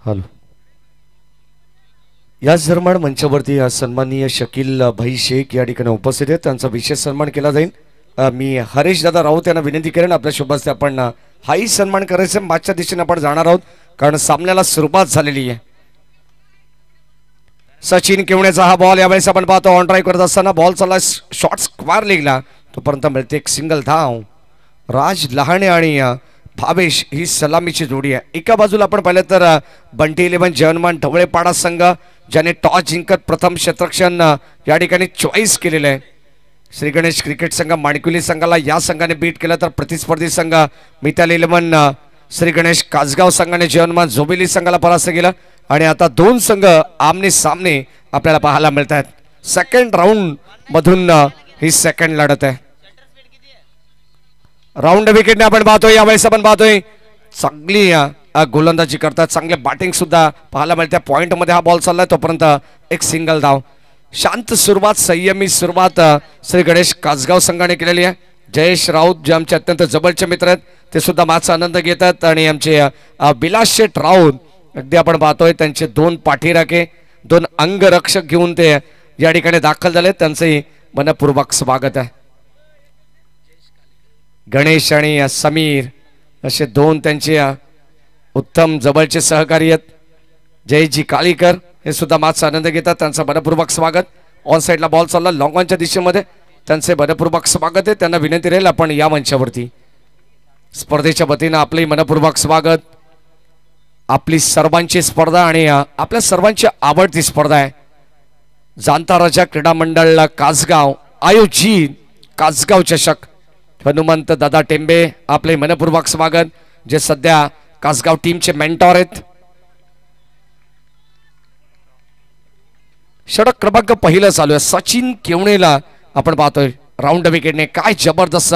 Hello. या झरमाड मंचावरती सन्माननीय शकील भाई शेख या ठिकाणी उपस्थित आहेत. त्यांचा विशेष सन्मान केला जाईल. मी हरेश दादा राऊत यांना विनंती करेन आपल्या शुभास्ते आपण हाही सन्मान करायचं. मागच्या दिशेने आपण जाणार आहोत कारण सामन्याला सुरुवात झालेली आहे. सचिन केवण्याचा हा बॉल यावेळेस आपण पाहतो. ऑन ड्राईव्ह करत असताना बॉल चालला शॉर्ट स्क्वेअर लेगला, तोपर्यंत मिळते एक सिंगल धाव. राज लहाणे आणि भावेश ही सलामीची जोडी आहे. एका बाजूला आपण पाहिलं तर बंटी 11 जवानमान ढवळेपाडा संघ ज्याने टॉस जिंकत प्रथम क्षेत्ररक्षण या ठिकाणी चॉईस केलेलं आहे. श्री गणेश क्रिकेट संघ माणकुली संघाला या संघाने बीट केलं तर प्रतिस्पर्धी संघ मिताली 11 श्री गणेश कासगाव संघाने जवानमान झोबिली संघाला परास्त केलं आणि आता दोन संघ आमने सामने आपल्याला पाहायला मिळत आहेत. सेकंड राऊंड मधून ही सेकंड लढत आहे. राऊंड विकेटने आपण पाहतोय. यावेळेस आपण पाहतोय चांगली गोलंदाजी करतात, चांगले बॅटिंग सुद्धा पाहायला मिळते. पॉइंट मध्ये हा बॉल चाललाय, तोपर्यंत एक सिंगल धाव. शांत सुरुवात, संयमी सुरुवात श्री गणेश कासगाव संघाने केलेली आहे. जयेश राऊत जे आमचे अत्यंत जवळचे मित्र आहेत ते सुद्धा मॅचचा आनंद घेतात आणि आमचे विलास शेठ राऊत अगदी आपण पाहतोय त्यांचे दोन पाठीराखे, दोन अंगरक्षक घेऊन ते या ठिकाणी दाखल झाले. त्यांचंही मनपूर्वक स्वागत आहे. गणेश आणि समीर असे दोन त्यांचे उत्तम जवळचे सहकारी आहेत. जयजी काळीकर हे सुद्धा मॅचचा आनंद घेतात, त्यांचं मनपूर्वक स्वागत. ऑन साईडला बॉल चालला लॉंग ऑनच्या दिशेमध्ये, त्यांचे मनपूर्वक स्वागत आहे. त्यांना विनंती राहील आपण या मंचावरती स्पर्धेच्या वतीनं आपले मनपूर्वक स्वागत. आपली सर्वांची स्पर्धा आणि आपल्या सर्वांची आवडती स्पर्धा आहे. जाणता राजा क्रीडा मंडळ कासगाव आयोजित कासगाव चषक. हनुमंत दादा टेंबे आपले मनपूर्वक स्वागत, जे सध्या कासगाव टीमचे मेंटॉर आहेत. षटक क्रमांक पहिलं चालू आहे. सचिन केवणेला आपण पाहतोय राऊंड विकेटने काय जबरदस्त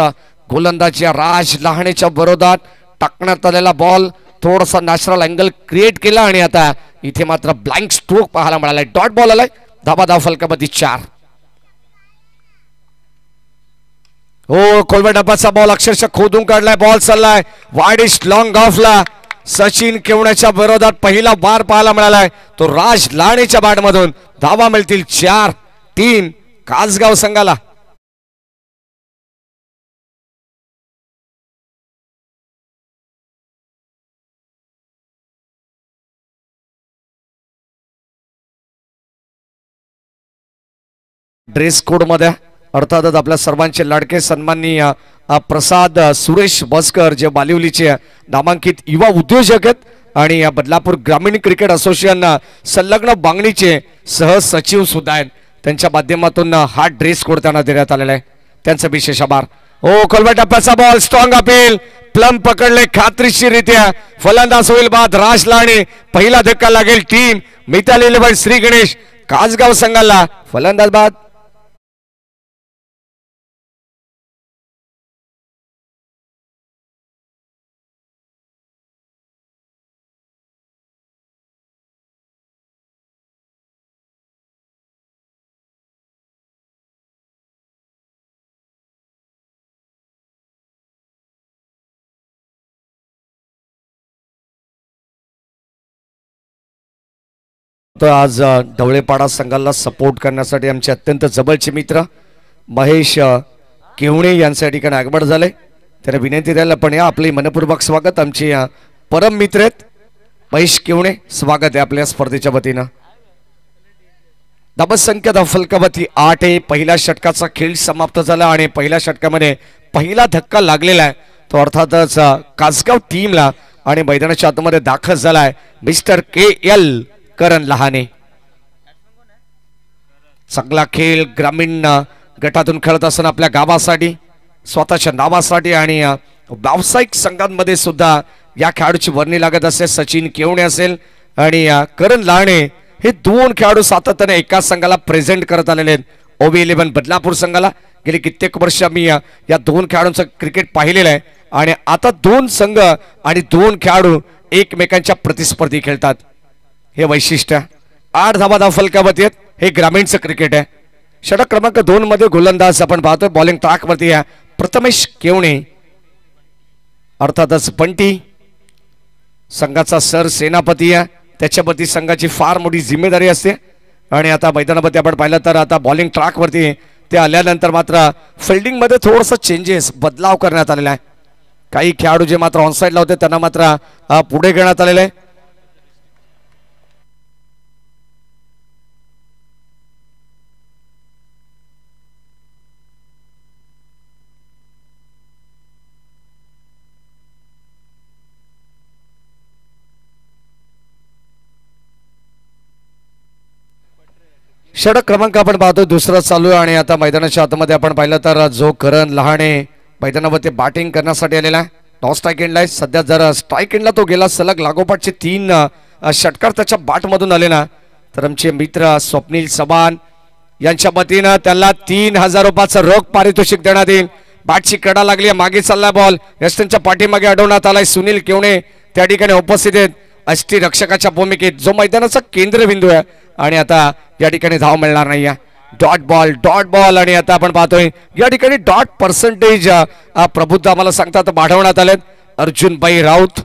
गोलंदाजी राज लहाणेच्या विरोधात टाकण्यात आलेला बॉल थोडासा नॅचरल अँगल क्रिएट केला आणि आता इथे मात्र ब्लँक स्ट्रोक पाहायला मिळालाय. डॉट बॉल आलाय. धाबा फलकामध्ये 4. हो, खोलव्या डब्याचा बॉल अक्षरशः खोदून काढलाय. बॉल चाललाय वाईडिश लॉंग ऑफला. सचिन केवण्याच्या विरोधात पहिला बार पाहायला मिळालाय, तो राज लाणेच्या बॅट मधून. धावा मिळतील 4-3 कासगाव संघाला. ड्रेस कोड मध्ये अर्थातच आपल्या सर्वांचे लाडके सन्माननीय प्रसाद सुरेश बसकर जे बालिवलीचे नामांकित युवा उद्योजक आहेत आणि या बदलापूर ग्रामीण क्रिकेट असोसिएशन संलग्न बांगणीचे सह सचिव सुद्धा आहेत. त्यांच्या माध्यमातून हा ड्रेस कोड त्यांना देण्यात आलेला आहे. त्यांचा विशेष आभार. हो, खोलव्या टप्प्याचा बॉल स्ट्रॉंग अपील. प्लम पकडले खात्रीशीररित्या. फलंदाज होईल बाद राज लाणे. पहिला धक्का लागेल टीम मिताली 11 श्री गणेश कासगाव संघाला. फलंदाज बाद. आज ढवळेपाडा संघाला सपोर्ट करण्यासाठी आमचे अत्यंत जवळचे मित्र महेश केवणे यांच्या ठिकाणी आगमन झाले. त्यांना विनंती द्यायला पण या आपले मनपूर्वक स्वागत. आमचे परम मित्र आहेत महेश केवणे, स्वागत आहे आपल्या स्पर्धेच्या वतीनं. धावसंख्या फलकावरती 8 आहे. पहिल्या षटकाचा खेळ समाप्त झाला आणि पहिल्या षटकामध्ये पहिला धक्का लागलेला आहे तो अर्थातच कासगाव टीमला आणि मैदानाच्या आतमध्ये दाखल झालाय मिस्टर KL करण लहाने. चांगला खेळ ग्रामीण गटातून खेळत असताना आपल्या गावासाठी, स्वतःच्या नावासाठी आणि व्यावसायिक संघांमध्ये सुद्धा या खेळाडूची वर्णी लागत असेल. सचिन केवणे असेल आणि करण लहाने हे दोन खेळाडू सातत्याने एकाच संघाला प्रेझेंट करत आलेले आहेत. OB 11 बदलापूर संघाला गेली कित्येक वर्ष मी या दोन खेळाडूंचं क्रिकेट पाहिलेलं आहे आणि आता दोन संघ आणि दोन खेळाडू एकमेकांच्या प्रतिस्पर्धी खेळतात. हे वैशिष्ट्य 8 धावा फलकावरती आहेत. हे ग्रामीणचं क्रिकेट आहे. षटक क्रमांक 2 मध्ये गोलंदाज आपण पाहतोय बॉलिंग ट्रॅक वरती आहे प्रथमेश केवणे, अर्थातच पंटी संघाचा सर सेनापती आहे त्याच्यावरती संघाची फार मोठी जिम्मेदारी असते. आणि आता मैदानामध्ये आपण पाहिलं तर आता बॉलिंग ट्रॅकवरती ते आल्यानंतर मात्र फिल्डिंगमध्ये थोडंसं चेंजेस बदलाव करण्यात आलेला आहे. काही खेळाडू जे मात्र ऑनसाईडला होते त्यांना मात्र पुढे घेण्यात आलेले आहे. षटक क्रमांक आपण पाहतो दुसरा चालू आहे. आणि आता मैदानाच्या आतमध्ये आपण पाहिलं तर जो करण लहाणे मैदानावरती बॅटिंग करण्यासाठी आलेला आहे. नॉन स्ट्राईक एंडला आहे सध्या. जर स्ट्राईक एंडला तो गेला सलग लागोपाठचे 3 षटकार त्याच्या बॅटमधून आले ना तर आमचे मित्र स्वप्नील चव्हाण यांच्या वतीनं त्याला 3000 रुपयाचं रोख पारितोषिक देण्यात येईल. बॅटची कडा लागली आहे, मागे चाललाय बॉल, यष्टींच्या पाठीमागे अडवण्यात आलाय. सुनील केवणे त्या ठिकाणी उपस्थित आहेत अष्टी रक्षकाच्या भूमिकेत, जो मैदानाचा केंद्रबिंदू आहे. आणि आता या ठिकाणी धाव मिळणार नाही आहे. डॉट बॉल आणि आता आपण पाहतोय या ठिकाणी डॉट पर्सेंटेज प्रबुद्ध आम्हाला सांगतात वाढवण्यात आलेत. अर्जुनबाई राऊत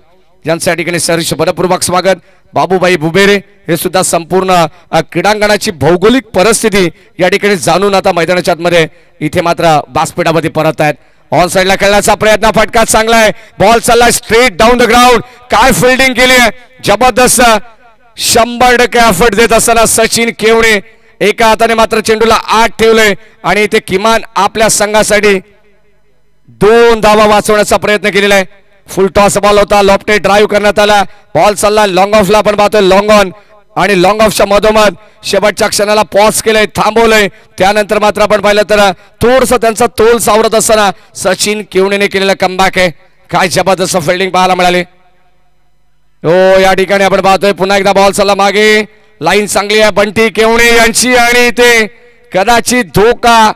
यांचं या ठिकाणी सहर्ष मनपूर्वक स्वागत. बाबूबाई बुबेरे हे सुद्धा संपूर्ण क्रीडांगणाची भौगोलिक परिस्थिती या ठिकाणी जाणून आता मैदानाच्या आतमध्ये इथे मात्र व्यासपीठामध्ये परत आहेत. ऑन साइडला खेळण्याचा प्रयत्न, फटका चांगला आहे, बॉल चालला स्ट्रेट डाऊन द ग्राउंड. काय फिल्डिंग केली आहे जबरदस्त. 100% एफर्ट देत असताना सचिन केवणे एका हाताने मात्र चेंडूला आत ठेवले आणि इथे किमान आपल्या संघासाठी 2 धावा वाचवण्याचा प्रयत्न केलेला आहे. फुल टॉस बॉल होता, लॉफ्टेड ड्राईव्ह करण्यात आला, बॉल चालला लॉंग ऑफला. आपण पाहतोय लॉंग ऑन आणि लॉंग ऑफच्या मधोमध शेवटच्या क्षणाला पॉज केलंय, थांबवलंय. त्यानंतर मात्र आपण पाहिलं तर थोडस त्यांचा तोल सावरत असताना सचिन केवणेने केलेला कमबॅक आहे. काय जबरदस्त फिल्डिंग पाहायला मिळाली. हो या ठिकाणी आपण पाहतोय पुन्हा एकदा बॉल चालला मागे, लाईन चांगली आहे बंटी केवणे यांची आणि ते कदाचित धोका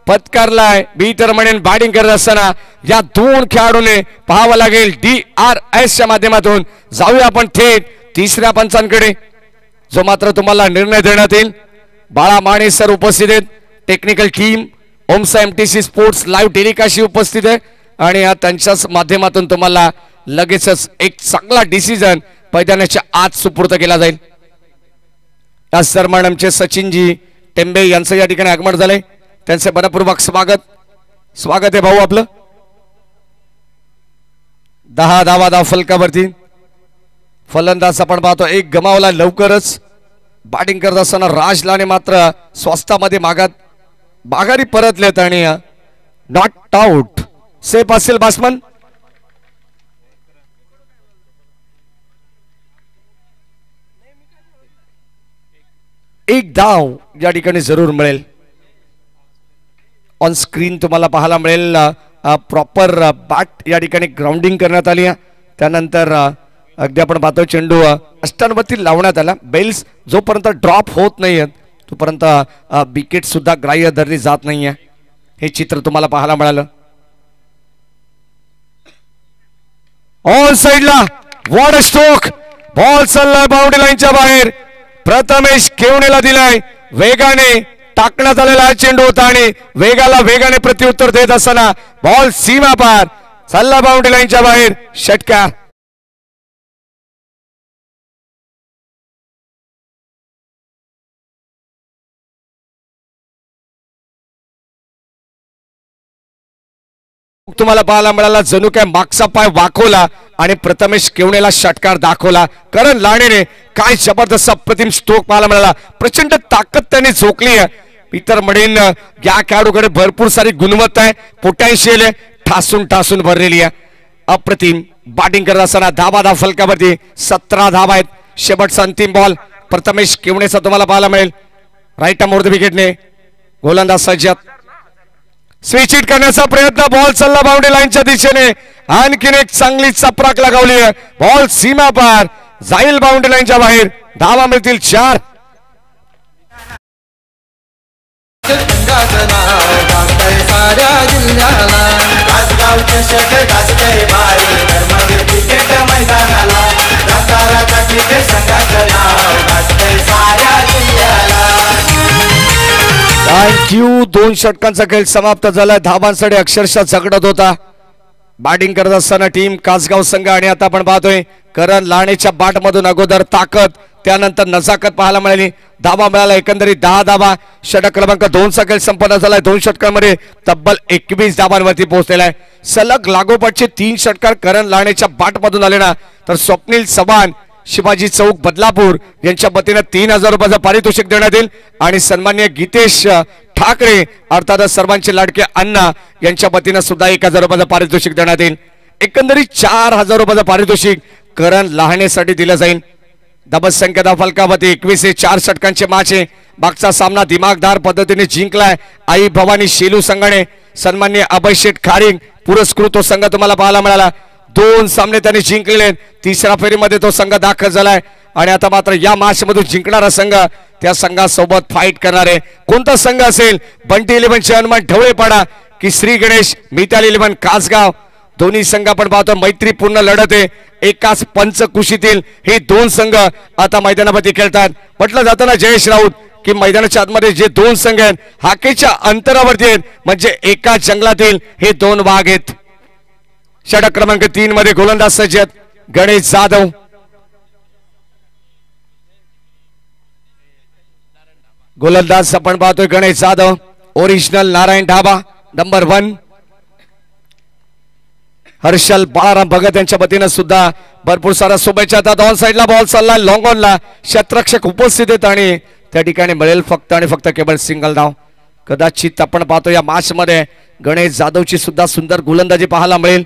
पत्करलाय बीटर म्हणून बॅटिंग करत असताना या 2 खेळाडूने पाहावं लागेल DRS च्या माध्यमातून. जाऊया आपण थेट तिसऱ्या पंचांकडे, जो मात्र तुम्हाला निर्णय देण्यात येईल. बाळा माने सर उपस्थित आहेत, टेक्निकल टीम ओमसा MTC स्पोर्ट्स लाईव्ह टेलिकास्ट उपस्थित आहे आणि त्यांच्याच माध्यमातून तुम्हाला लगेचच एक चांगला डिसिजन मैदानाच्या आत सुपूर्द केला जाईल. या सरमाणमचे सचिनजी टेंबे यांचं या ठिकाणी आगमन झालंय, त्यांचे मनपूर्वक स्वागत आहे भाऊ आपलं. 10 धावा फलकावरती. फलंदाज आपण पाहतो एक गमावला लवकरच. बॅटिंग करत असताना राजलाने मात्र स्वस्तामध्ये माघारी परतलेत आणि नॉट आउट. सेफ असेल बॅट्समन. एक धाव या ठिकाणी जरूर मिळेल. ऑन स्क्रीन तुम्हाला पाहायला मिळेल प्रॉपर बॅट या ठिकाणी ग्राउंडिंग करण्यात आली आहे. त्यानंतर अगदी आपण पाहतो चेंडू अष्टांवरती लावण्यात आला. बेल्स जोपर्यंत ड्रॉप होत नाहीयेत तोपर्यंत विकेट सुद्धा ग्राह्य धरली जात नाहीये. हे चित्र तुम्हाला पाहायला मिळालं. ऑन साइडला व्हॉट अ स्ट्रोक, बॉल चाललाय बाउंड्री लाईनच्या बाहेर. प्रथमेश केवणेला दिलाय, वेगाने टाकण्यात आलेला चेंडू होता आणि वेगाने प्रत्युत्तर देत असताना बॉल सीमा पार चालला बाउंड्री लाईनच्या बाहेर. षटकार. तुम्हाला पाहायला मिळाला जणू काय मागचा पाय वाकवला आणि प्रथमेश केवणेला षटकार दाखवला. करण लाडेने काय जबरदस्त अप्रतिम स्ट्रोक पाहायला मिळाला. प्रचंड ताकद त्याने झोकली आहे. पीटर म्हणेन या खेळाडूकडे भरपूर सारी गुणवत्ता आहे, पोटॅन्शियल आहे, ठासून भरलेली आहे. अप्रतिम बॅटिंग करत असताना धावा फलकावरती 17 धावा आहेत. शेवटचा अंतिम बॉल प्रथमेश केवणेचा तुम्हाला पाहायला मिळेल. राईट आर्म विकेटने गोलंदाज सज्जाद. स्विच हिट करण्याचा प्रयत्न, बॉल चालला बाउंड्री लाईनच्या दिशेने. आणखीन एक चांगली चपराक लगावली आहे, बॉल सीमा पार जाईल बाउंड्री लाईनच्या बाहेर. धावा मिळतील 4. थँक्यू. 2 षटकांचा खेळ समाप्त झाला. धावांसाठी अक्षरशः झगडत होता. बॅटिंग करत असताना टीम कासगाव संघ आणि आता आपण पाहतोय करण लाणेच्या बॅट मधून अगोदर ताकद त्यानंतर नजाकत पाहायला मिळाली. धाबा मिळाला एकंदरीत 10 धाबा. षटक क्रमांक 2 चा खेळ संपन्न झालाय. 2 षटकांमध्ये तब्बल 21 धाबांवरती पोहोचलेला आहे. सलग लागोपाठचे 3 षटकार करण लाणेच्या बॅट मधून आले ना तर स्वप्नील चव्हाण शिवाजी चौक बदलापूर यांच्या वतीने 3000 रुपयाचं पारितोषिक देण्यात येईल आणि सन्माननीय गीतेश ठाकरे अर्थात सर्वांचे लाडके अण्णा यांच्या वतीने सुद्धा 1000 रुपयाचं पारितोषिक देण्यात येईल. एकंदरीत 4000 रुपयाचं पारितोषिक करण लहानेसाठी दिलं जाईल. दबस संख्या फलकावती 21 4 षटकांचे मॅच आहे. मागचा सामना दिमागदार पद्धतीने जिंकलाय आई भवानी शेलू संघाने. सन्माननीय अभय शेठ खारिंग पुरस्कृत तो संघ तुम्हाला पाहायला मिळाला. 2 सामने त्यांनी जिंकलेले. तिसऱ्या फेरीमध्ये तो संघ दाखल झालाय आणि आता मात्र या मॅच मधून जिंकणारा संघ त्या संघासोबत फाईट करणार आहे. कोणता संघ असेल? बंटी 11 हनुमान ढवळेपाडा की श्री गणेश मिताली 11 कासगाव. दोन्ही संघ आपण पाहतो मैत्रीपूर्ण लढत आहे. एकाच पंचकुशीतील हे 2 संघ आता मैदानामध्ये खेळतात. म्हटलं जातं ना जयेश राऊत की मैदानाच्या आतमध्ये जे 2 संघ आहेत हाकेच्या अंतरावरती आहेत म्हणजे एका जंगलातील हे 2 वाघ आहेत. षटक क्रमांक 3 मध्ये गोलंदाज सज्ज गणेश जाधव. गोलंदाज आपण पाहतोय गणेश जाधव ओरिजिनल नारायण ढाबा नंबर 1. हर्षल बाळाराम भगत यांच्या वतीने सुद्धा भरपूर सारा शुभेच्छा. ऑन साइडला बॉल चालला लॉंग ऑनला क्षेत्ररक्षक उपस्थित आहेत आणि त्या ठिकाणी मिळेल फक्त आणि फक्त केवळ सिंगल धाव. कदाचित आपण पाहतो या मॅच मध्ये गणेश जाधवची सुद्धा सुंदर गोलंदाजी पाहायला मिळेल.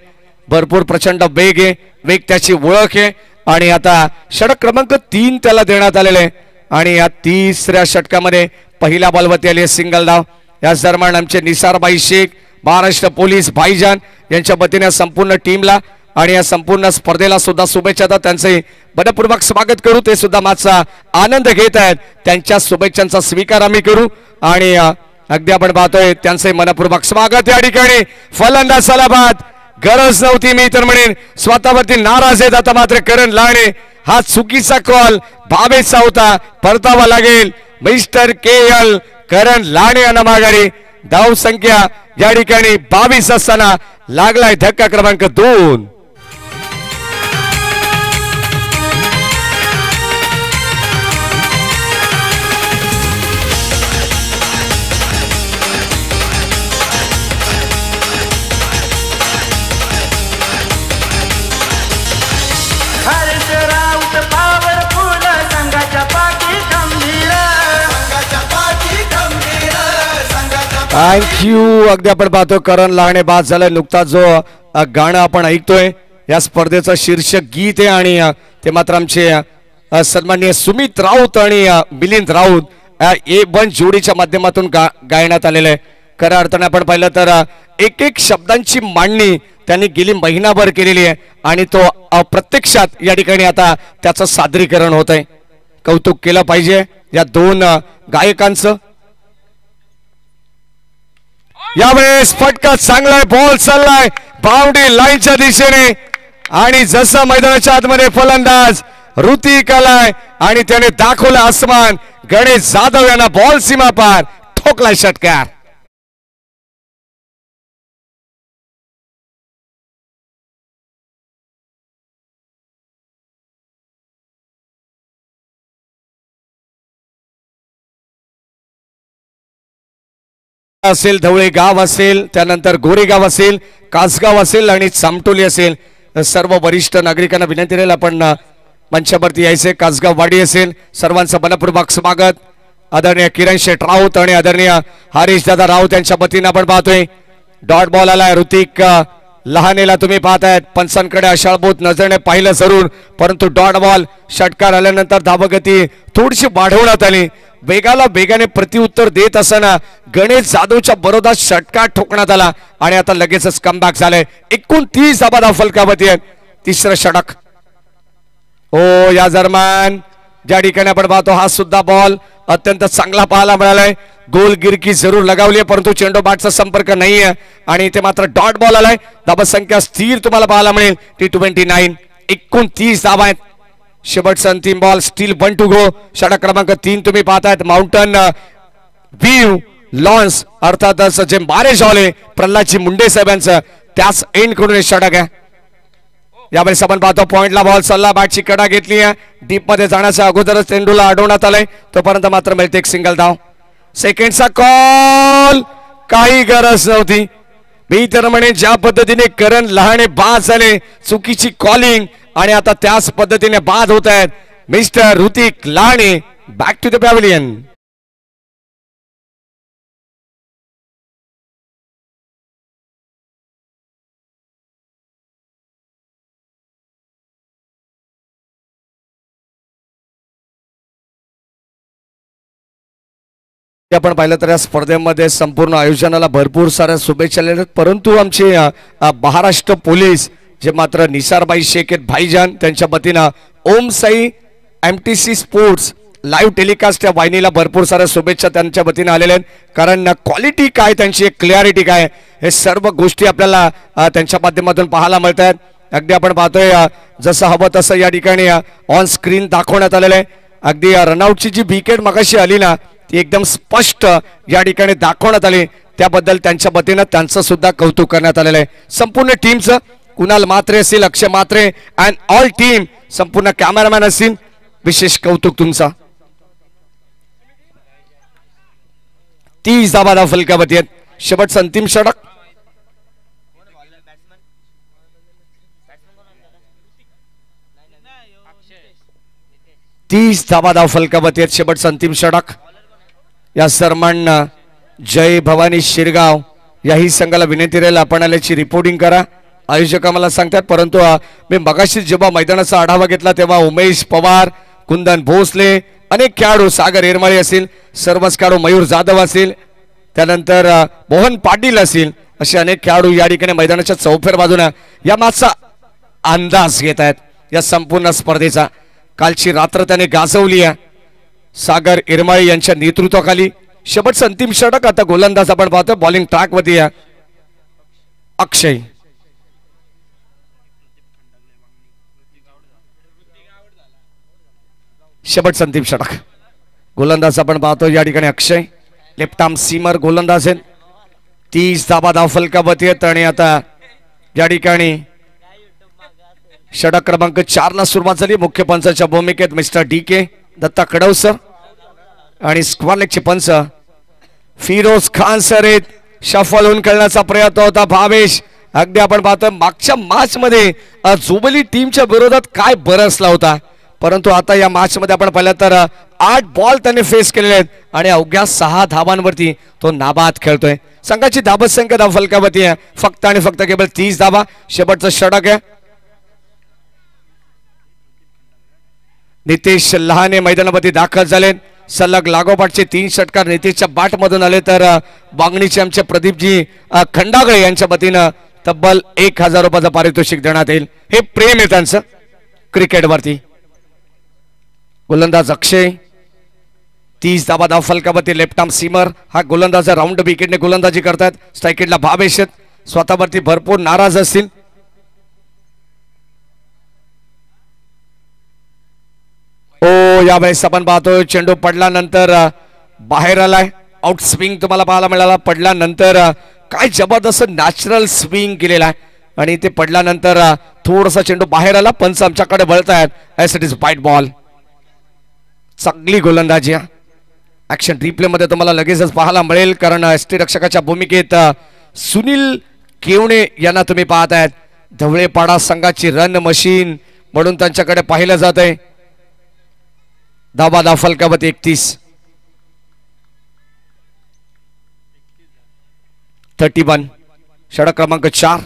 भरपूर प्रचंड वेग आहे. वेग त्याची ओळख आहे आणि आता षटक क्रमांक 3 त्याला देण्यात आलेले आणि या 3ऱ्या षटकामध्ये पहिल्या बॉलवरती आली सिंगल धाव. या दरम्यान आमचे निसारबाई शेख महाराष्ट्र पोलीस भाईजान यांच्या वतीने संपूर्ण टीमला आणि या संपूर्ण स्पर्धेला सुद्धा शुभेच्छा देतात. त्यांचे मनपूर्वक स्वागत करू. ते सुद्धा माझा आनंद घेत आहेत. त्यांच्या शुभेच्छांचा स्वीकार आम्ही करू आणि अगदी आपण पाहतोय त्यांचे मनपूर्वक स्वागत. या ठिकाणी फलंदाज सलाबाद गरज नव्हती मी तर म्हणेन स्वतःवरती नाराज आहेत आता मात्र करण लाणे. हा चुकीचा कॉल भावेचा होता. परतावा लागेल मिस्टर KL करण लाणे यांना माघारी. धाव संख्या या ठिकाणी 22 असताना लागलाय धक्का क्रमांक 2. थँक्यू. अगदी आपण पाहतो करण लाणे बाद झालाय. नुकताच जो गाणं आपण ऐकतोय या स्पर्धेचं शीर्षक गीत आहे आणि ते मात्र आमचे सन्माननीय सुमित राऊत आणि मिलिंद राऊत A1 जोडीच्या माध्यमातून गायण्यात आलेलं आहे. खऱ्या अर्थाने आपण पाहिलं तर एक शब्दांची मांडणी त्यांनी गेली महिनाभर केलेली आहे आणि तो प्रत्यक्षात या ठिकाणी आता त्याचं सादरीकरण होत आहे. कौतुक केलं पाहिजे या 2 गायकांचं. यावेळेस फटका चांगलाय. बॉल चाललाय बाउंड्री लाईनच्या दिशेने आणि जसं मैदानाच्या आतमध्ये फलंदाज ऋतिक आलाय आणि त्याने दाखवलं आसमान. गणेश जाधव यांना बॉल सीमा पार ठोकलाय षटकार. असेल धवळे गाव असेल त्यानंतर गोरेगाव असेल कासगाव असेल आणि चामटोली असेल सर्व वरिष्ठ नागरिकांना विनंती राहील आपण मंचावरती यायचे. कासगाव वाडी असेल सर्वांचं मनपूर्वक स्वागत. आदरणीय किरण शेठ राऊत आणि आदरणीय हरीश दादा राऊत यांच्या वतीने आपण पाहतोय डॉट बॉल आलाय. ऋतिक लहानेला तुम्ही पाहतायत पंचांकडे आशाळभूत नजरेने पाहिलं जरूर परंतु डॉट बॉल षटकार आल्यानंतर धावगती थोडीशी वाढवण्यात आली. वेगाने प्रत्युत्तर देत असताना गणेश जाधवच्या बरोबर षटकार ठोकण्यात आला आणि आता लगेचच कमबॅक झालंय. 29 धाबा फलकावरती आहेत. 3रं षटक. या दरम्यान ज्या ठिकाणी आपण पाहतो हा सुद्धा बॉल अत्यंत चांगला पाहायला मिळालाय. गोल गिरकी जरूर लगावली आहे परंतु चेंडू बॅटचा संपर्क नाहीये आणि ते मात्र डॉट बॉल आलाय. धाबा संख्या स्थिर तुम्हाला पाहायला मिळेल T29. 29 धाबा आहेत. शेवटचा अंतिम बॉल स्टील 1 to go. षटक क्रमांक 3 तुम्ही पाहतायत माउंटन व्ह्यू लॉन्स अर्थातच जे मारे झाले प्रल्हादजी मुंडे साहेबांचं त्याच एंड कडून षटक आहे. यावेळेस आपण पाहतो पॉइंटला बॉल सल्ला बॅटची कडा घेतली आहे. डीप मध्ये जाण्याच्या अगोदरच चेंडूला अडवण्यात आलंय. तोपर्यंत मात्र मिळते एक सिंगल धाव. सेकंडचा कॉल काही गरज नव्हती. मी तर म्हणे ज्या पद्धतीने करण लहाने बाद झाले चुकीची कॉलिंग आणि आता त्याच पद्धतीने बाद होत आहेत. Mister Hrithik Lahane back to the pavilion. आपण पाहिलं तर या स्पर्धेमध्ये संपूर्ण आयोजनाला भरपूर साऱ्या शुभेच्छा दिल्या, परंतु आमचे महाराष्ट्र पोलीस जे मात्र निसारबाई शेख आहेत भाईजान त्यांच्या वतीनं Om Sai MTC sports live telecast या वाहिनीला भरपूर साऱ्या शुभेच्छा त्यांच्या वतीनं आलेल्या आहेत. कारण क्वालिटी काय त्यांची क्लिअरिटी काय हे सर्व गोष्टी आपल्याला त्यांच्या माध्यमातून पाहायला मिळत आहेत. अगदी आपण पाहतोय जसं हवं तसं या ठिकाणी ऑन स्क्रीन दाखवण्यात आलेलं आहे. अगदी रनआउटची जी विकेट मगाशी आली ना ती एकदम स्पष्ट या ठिकाणी दाखवण्यात आली. त्याबद्दल त्यांच्या वतीनं त्यांचं सुद्धा कौतुक करण्यात आलेलं आहे. संपूर्ण टीमचं कुणाल मात्रे असेल अक्षय मात्रे अँड ऑल टीम संपूर्ण कॅमेरामॅन असतील विशेष कौतुक तुमचा. 30 धावा फलकावरती आहेत. शेवटचं अंतिम षटक. तीस धावा फलकावरती आहेत. शेवटचं अंतिम षटक. या सर्वांना जय भवानी शिरगाव याही संघाला विनंती राहील आपण आल्याची रिपोर्टिंग करा. आयोजक आम्हाला सांगतात, परंतु मी मगाशी जेव्हा मैदानाचा आढावा घेतला तेव्हा उमेश पवार, कुंदन भोसले, अनेक खेळाडू, सागर एरमाळे असतील, सर्वच खेळाडू, मयूर जाधव असतील, त्यानंतर मोहन पाटील असतील, असे अनेक खेळाडू या ठिकाणी मैदानाच्या चौफेर बाजूने या मॅचचा अंदाज घेत आहेत. या संपूर्ण स्पर्धेचा कालची रात्र त्याने गाजवली आहे. सागर एरमाळे यांच्या नेतृत्वाखाली शेवटचं अंतिम षटक. आता गोलंदाज आपण पाहतो बॉलिंग ट्रॅक वरती आहे अक्षय. शेवटचं अंतिम षटक. गोलंदाज आपण पाहतो या ठिकाणी अक्षय, लेफ्ट आर्म सीमर गोलंदाज आहेत. 30 धावा फलकावरती आहेत आणि आता या ठिकाणी षटक क्रमांक 4 ला सुरुवात झाली. मुख्य पंचाच्या भूमिकेत मिस्टर DK दत्ता कडवसर आणि स्क्वेअर लेगचे पंच फिरोज खान सर आहेत. शफल होऊन खेळण्याचा प्रयत्न होता भावेश. अगदी आपण पाहतो मागच्या मॅच मध्ये जुबली टीमच्या विरोधात काय बरसला होता, परंतु आता या मॅच मध्ये आपण पाहिलं तर 8 बॉल त्याने फेस केलेले आहेत आणि अवघ्या 6 धावांवरती तो नाबाद खेळतोय. संघाची धाबत संख्या धाव फलकावरती आहे फक्त आणि फक्त केवळ 30 धावा. शेवटचं षटक आहे. नितेश लहाने मैदानामध्ये दाखल झाले. सलग लागोपाठचे 3 षटकार नितेशच्या बॅट मधून आले तर वांगणीचे आमचे प्रदीपजी खंडागळे यांच्या वतीनं तब्बल 1000 रुपयाचं पारितोषिक देण्यात येईल. हे प्रेम आहे त्यांचं क्रिकेटवरती. गोलंदाज अक्षय 30 धावा फलकावरती. लेफ्ट आर्म सीमर हा गोलंदाज राऊंड विकेटने गोलंदाजी करतात. स्ट्राईकेटला भावेश स्वतःवरती भरपूर नाराज असतील. यावेळेस आपण पाहतोय चेंडू पडल्यानंतर बाहेर आलाय. आउट स्विंग तुम्हाला पाहायला मिळाला. पडल्यानंतर काय जबरदस्त नॅचरल स्विंग केलेला आहे आणि ते पडल्यानंतर थोडासा चेंडू बाहेर आला. पंच आमच्याकडे वळतायत. एस इट इज वाईट बॉल. चांगली गोलंदाजी. ऍक्शन रिप्ले मध्ये तुम्हाला लगेचच पाहायला मिळेल कारण यष्टीरक्षकाच्या भूमिकेत सुनील केवणे यांना तुम्ही पाहतायत. धवळेपाडा संघाची रन मशीन म्हणून त्यांच्याकडे पाहिलं जात आहे. धावा फलकावरती 31. षटक क्रमांक 4.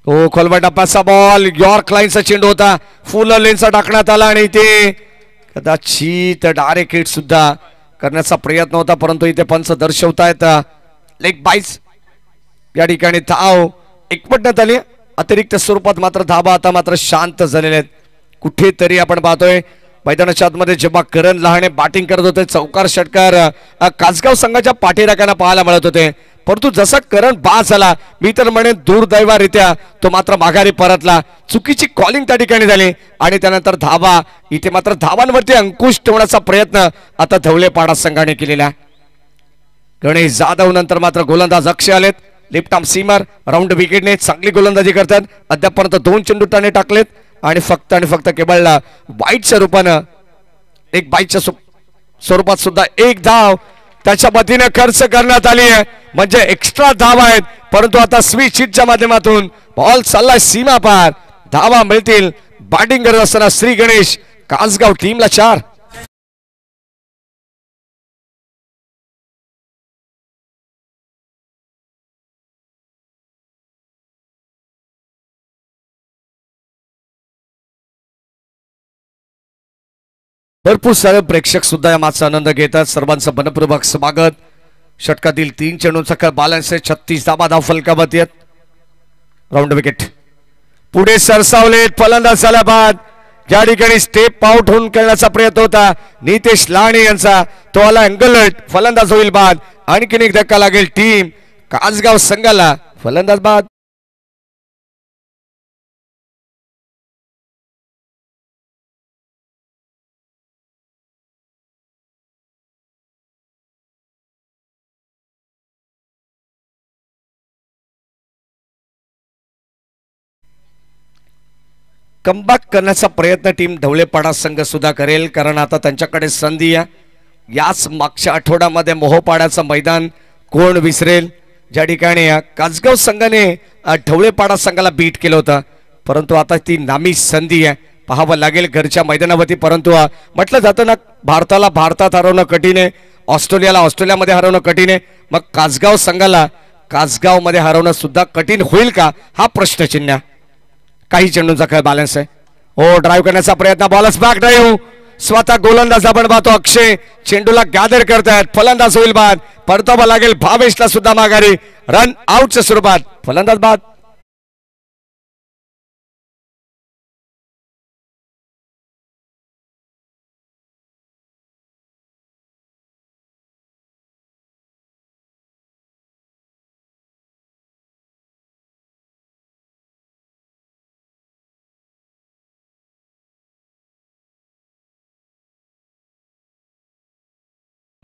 हो खोलवा टप्प्याचा बॉल यॉर्क लाईनचा चेंडू होता. फुल लेनचा टाकण्यात आला आणि ते कदाचित डायरेक्ट हिट सुद्धा करण्याचा प्रयत्न होता, परंतु इथे पंच दर्शवतायत लेग बाईस. या ठिकाणी धाव एकवटण्यात आली. अतिरिक्त स्वरूपात मात्र धावा आता मात्र शांत झालेले आहेत. कुठेतरी आपण पाहतोय मैदानाच्या आतमध्ये जेव्हा करण लहाने बॅटिंग करत होते चौकार षटकार कासगाव संघाच्या पाठीराख्यांना पाहायला मिळत होते, परंतु जसा करण बाद झाला मी तर म्हणे दुर्दैवारित्या तो मात्र माघारी परतला. चुकीची कॉलिंग त्या ठिकाणी झाली आणि त्यानंतर धावा. इथे मात्र धावांवरती अंकुश ठेवण्याचा प्रयत्न आता धवळेपाडा संघाने केलेला. गणेश जाधव नंतर मात्र गोलंदाज अक्षय आलेत. लेफ्ट आर्म सीमर राऊंड विकेटने चांगली गोलंदाजी करतात. अद्यापर्यंत 2 चेंडू त्याने टाकलेत आणि फक्त केवळ वाईटच्या रूपानं एक बाईच्या स्वरूपात सुद्धा एक धाव त्याच्या वतीने खर्च करण्यात आली आहे. म्हणजे एक्स्ट्रा धाव आहेत, परंतु आता स्विच हिटच्या माध्यमातून बॉल चाललाय सीमा पार. धावा मिळतील. बॅटिंग करत असताना श्री गणेश कासगाव टीमला 4. भरपूर सारे प्रेक्षक सुद्धा या मॅचचा आनंद घेतात. सर्वांचं मनपूर्वक स्वागत. षटकातील 3 चेंडूंचा खेळ बॅलन्स आहे. 36 धाव फलकावती आहेत. राऊंड विकेट पुढे सरसावलेत फलंदाज झाल्या बाद ज्या ठिकाणी स्टेप आउट होऊन खेळण्याचा प्रयत्न होता नितेश लाणे यांचा, तो आला अँगलट. फलंदाज होईल बाद. आणखीन एक धक्का लागेल टीम कासगाव संघाला. फलंदाज बाद. कमबॅक करण्याचा प्रयत्न टीम ढवळेपाडा संघ सुद्धा करेल, कारण आता त्यांच्याकडे संधी आहे. याच मागच्या आठवड्यामध्ये मोहोपाड्याचं मैदान कोण विसरेल, ज्या ठिकाणी कासगाव संघाने ढवळेपाडा संघाला बीट केलं होतं. परंतु आता ती नामी संधी आहे, पाहावं लागेल घरच्या मैदानावरती. परंतु म्हटलं जातं ना, भारताला भारतात हरवणं कठीण आहे, ऑस्ट्रेलियाला ऑस्ट्रेलियामध्ये हरवणं कठीण आहे. मग कासगाव संघाला कासगावमध्ये हरवणं सुद्धा कठीण होईल का, हा प्रश्नचिन्ह. काही चेंडूंचा खेळ बॅलन्स आहे. हो, ड्राईव्ह करण्याचा प्रयत्न. बॉलच बॅक ड्राईव्ह. स्वतः गोलंदाज आपण पाहतो अक्षय चेंडूला गॅदर करतायत. फलंदाज होईल बाद. परतावा लागेल भावेशला सुद्धा माघारी. रन आउटच्या स्वरूपात फलंदाज बाद.